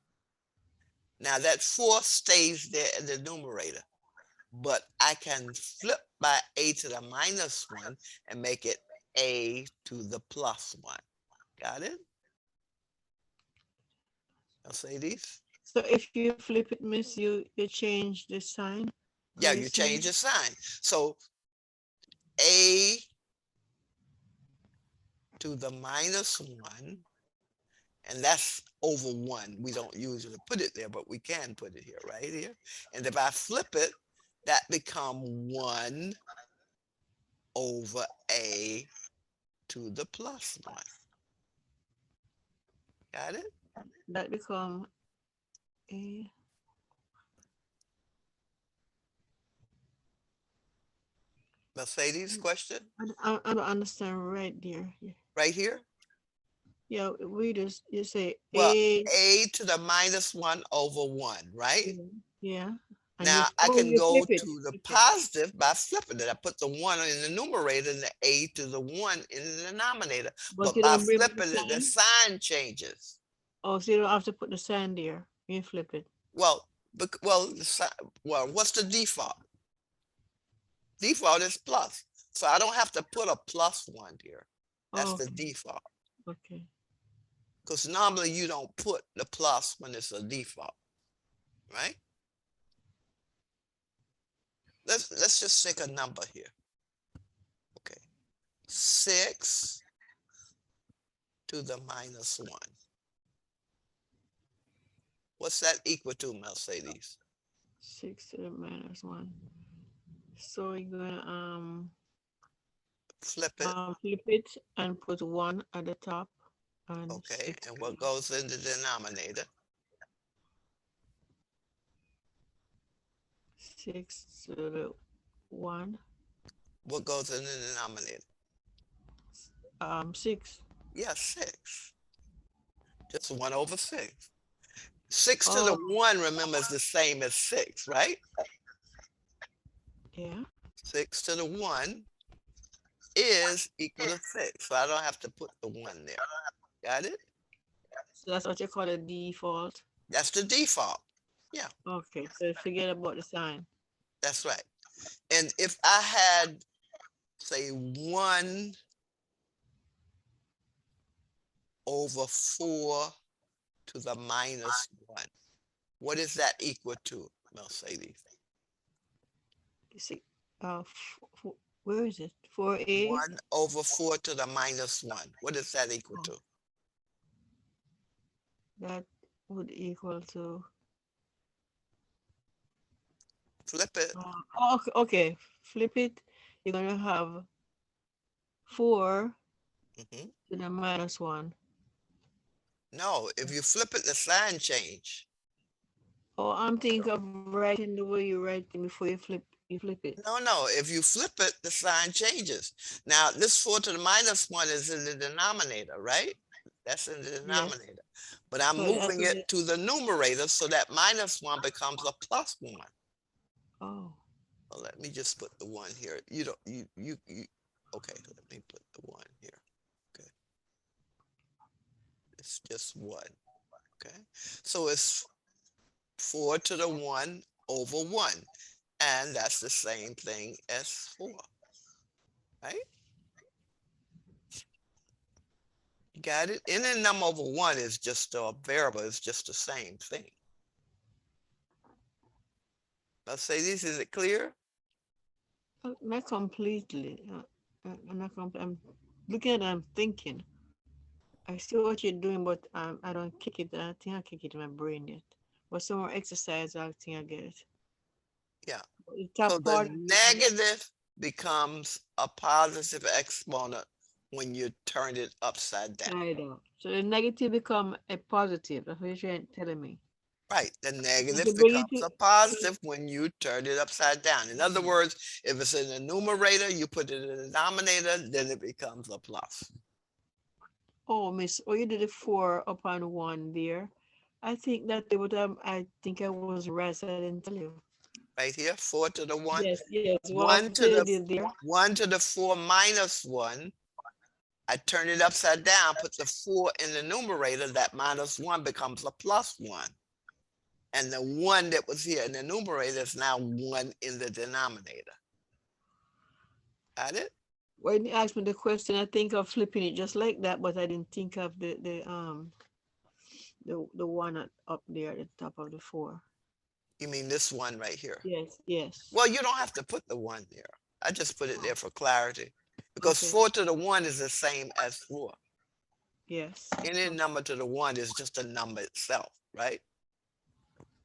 Now that 4 stays there in the numerator, but I can flip by a to the minus 1 and make it a to the plus 1. Got it? I'll say these. So if you flip it, miss, you change the sign? Yeah, you change the sign. So a to the minus 1, and that's over 1. We don't usually put it there, but we can put it here, right here. And if I flip it, that become 1 over a to the plus 1. Got it? That become a. Mercedes question? I don't understand right there. Right here? Yeah, you say Well, a. a to the minus 1 over 1, right? Yeah. And Now I can go flip it. to the positive by flipping it. I put the 1 in the numerator and the a to the 1 in the denominator. But you by don't bring up the flipping it, the sign? sign changes. Oh, so you don't have to put the sign there. You flip it. Well, what's the default? Default is plus. So I don't have to put a plus 1 here. That's the default. Okay. Because normally you don't put the plus when it's a default, right? Let's just take a number here. Okay. 6 to the minus 1. What's that equal to, Mercedes? 6 to the minus 1. So we're gonna Flip it. Flip it and put 1 at the top and Okay. 6. And what goes in the denominator? 6 to the 1. What goes in the denominator? 6. Yeah, 6. Just 1 over 6. 6 to the Oh, 1, remember, is the same as 6, right? yeah. 6 to the 1 is equal to 6. So I don't have to put the 1 there. Got it? So that's what you call a default. That's the default. Yeah, Okay, so forget about the sign. that's right. And if I had, say, 1 over 4 to the minus 1, what is that equal to, Mercedes? You see, where is it? 4a. 1 over 4 to the minus 1. What is that equal to? That would equal to. Flip it. Okay. Flip it. You're gonna have 4 Mhm. to the minus 1. No, if you flip it, the sign change. Oh, I'm thinking of writing the way you write it before you flip it. No, if you flip it, the sign changes. Now, this 4 to the minus 1 is in the denominator, right? That's in the Yes. denominator. But I'm So that's moving it to the numerator so that minus 1 becomes a plus 1. Oh, Well, let me just put the 1 here. Okay, let me put the 1 here. Okay. It's just 1. Okay. So it's 4 to the 1 over 1. And that's the same thing as 4. Right? You got it? And then number over 1 is just a variable. It's just the same thing. Let's say this. Is it clear? not completely. I'm looking at it, I'm thinking. I see what you're doing, but I don't kick it. I think I kick it in my brain yet. But some more exercise, I think I get it. Yeah. The So top the part. negative becomes a positive exponent when you turn it upside down. Side up. So the negative become a positive. That's what you're telling me. Right. The negative To bring it becomes to, a positive when you turn it upside down. In other words, if it's in the numerator, you put it in the denominator, then it becomes a plus. oh, miss, you did a 4 upon 1 there. I think that they would I think I was right, so I didn't tell you. Right here, 4 to the 1. Yes. What I 1 to the did there. 1 to the 4 minus 1. I turn it upside down, put the 4 in the numerator, that minus 1 becomes a plus 1. And the 1 that was here in the numerator is now 1 in the denominator. Got it? When you asked me the question, I think of flipping it just like that, but I didn't think of the one up there at the top of the 4. You mean this one right here? Yes. Well, you don't have to put the 1 there. I just put it there for clarity. Because Okay. 4 to the 1 is the same as 4. Yes. Any number to the 1 is just a number itself, right?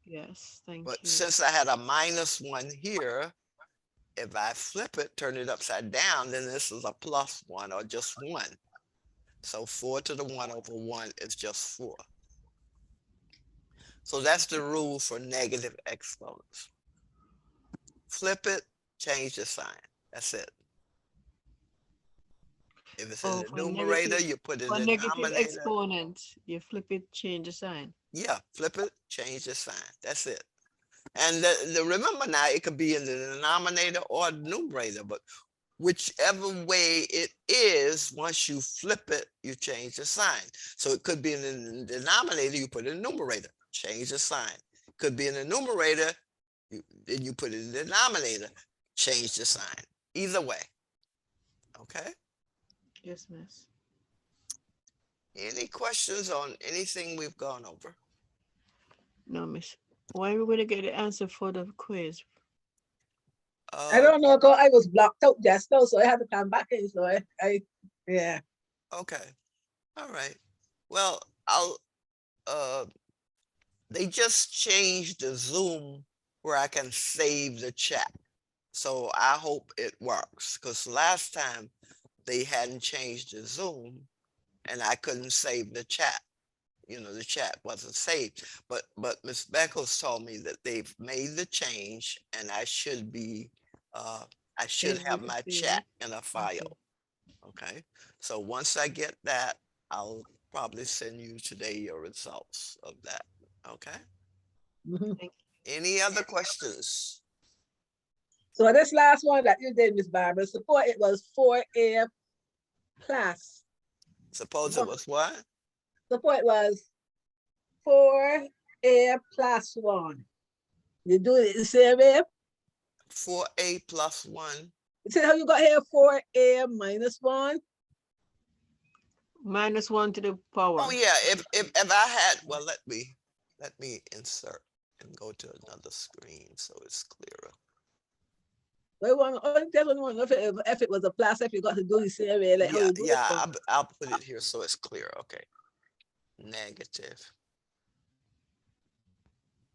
Yes. Thank But you. since I had a minus 1 here, if I flip it, turn it upside down, then this is a plus 1 or just 1. So 4 to the 1 over 1 is just 4. So that's the rule for negative exponents. Flip it, change the sign. That's it. If it's in the For numerator, you put it in the negative denominator. exponent, you flip it, change the sign. Yeah, flip it, change the sign. That's it. And remember now, it could be in the denominator or the numerator, but whichever way it is, once you flip it, you change the sign. So it could be in the denominator, you put it in the numerator, change the sign. It could be in the numerator, then you put it in the denominator, change the sign. Either way. Okay? Yes, miss. Any questions on anything we've gone over? No, miss. When are we gonna get the answer for the quiz? I don't know, because I was blocked out just now, so I had to come back in. So yeah. Okay. All right. Well, they just changed the Zoom where I can save the chat. So I hope it works, because last time they hadn't changed the Zoom and I couldn't save the chat. You know, the chat wasn't saved. But Ms. Beckles told me that they've made the change and I should be, I should have Save my it. chat in a Okay. file. Okay. So once I get that, I'll probably send you today your results of that. Okay. Mhm. Thank Any other questions? So this last one that you did, Miss Barbara, support it was 4A plus. Suppose it was what? Support was 4A plus 1. You do it the same way. 4A plus 1. See how you got here 4A minus 1? Minus 1 to the power. Oh yeah, if I had, well, let me insert and go to another screen so it's clearer. If it was a plus, if you got to do the same way, like how Yeah, you do yeah, it. I'll put it here so it's clear. Okay. Negative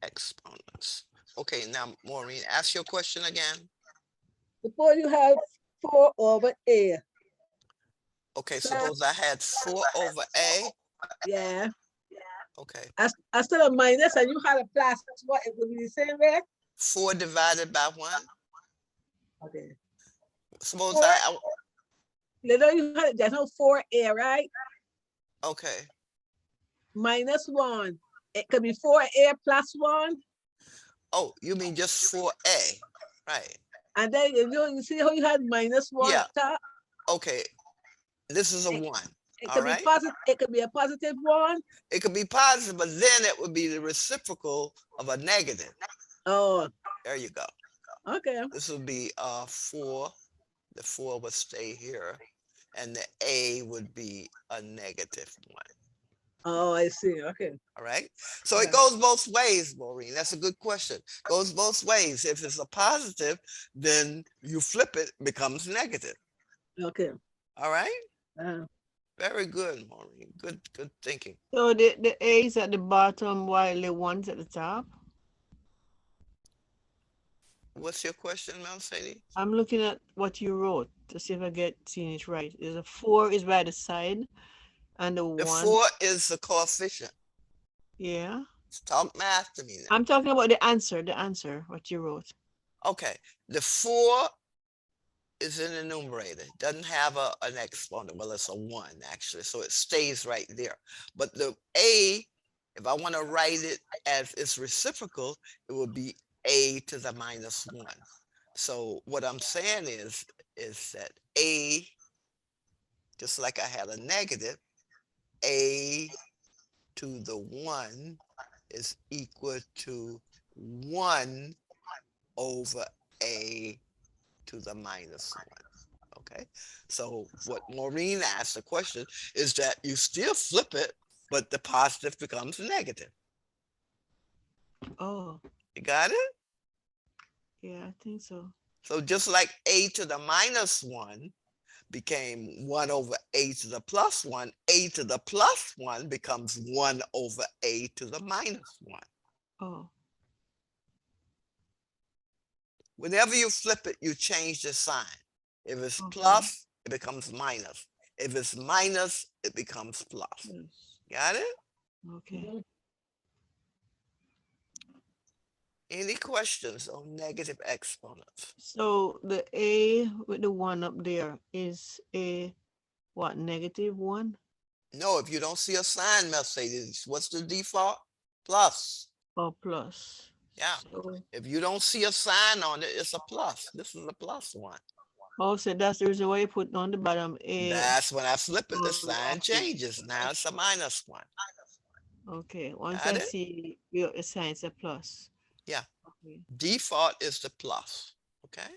exponents. Okay, now Maureen, ask your question again. Suppose you have 4 over A. Okay, Plus, suppose I had 4 over A. yeah. Okay, I still a minus and you had a plus, what it would be the same way? 4 divided by 1. Okay. Suppose 4, you know you had there's no 4A, right? okay. Minus 1. It could be 4A plus 1. Oh, you mean just 4A, right? And then you see how you had minus 1 Yeah. up top? Okay, this is a 1. It All could be right. positive, it could be a positive 1. It could be positive, but then it would be the reciprocal of a negative. Oh, There you go. okay. This would be 4. The 4 would stay here, and the A would be a negative 1. Oh, I see. Okay. All right. So Yeah. it goes both ways, Maureen. That's a good question. Goes both ways. If it's a positive, then you flip it, becomes negative. Okay. All right. Uh, Very good, Maureen. Good thinking. So the A is at the bottom while the 1's at the top. What's your question, Melody? I'm looking at what you wrote to see if I get seeing it right. There's a 4 is by the side and the The 1. 4 is the coefficient. Yeah. Talk math to me now. I'm talking about the answer, what you wrote. Okay. The 4 is in the numerator. It doesn't have an exponent. Well, it's a 1 actually, so it stays right there. But the A, if I want to write it as its reciprocal, it would be A to the minus 1. So what I'm saying is that A, just like I had a negative, A to the 1 is equal to 1 over A to the minus 1. Okay, so what Maureen asked the question is that you still flip it, but the positive becomes negative. Oh, You got it? yeah, I think so. So just like A to the minus 1 became 1 over A to the plus 1, A to the plus 1 becomes 1 over A to the minus 1. Oh, Whenever you flip it, you change the sign. If it's okay. plus, it becomes minus. If it's minus, it becomes plus. Yes. Got it? Okay. Any questions on negative exponents? So the A with the 1 up there is a what, negative 1? No, if you don't see a sign, Mercedes, what's the default? Plus. Or plus? Yeah. So, If you don't see a sign on it, it's a plus. This is a plus 1. oh, so that's the reason why you put on the bottom A. That's when I flip it, the Oh, sign okay. changes. Now it's a minus 1. Okay, once Got I it? see your sign, it's a plus. Yeah. Okay. Default is the plus. Okay.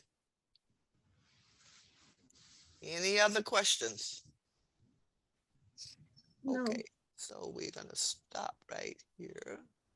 Any other questions? no. Okay, so we're gonna stop right here.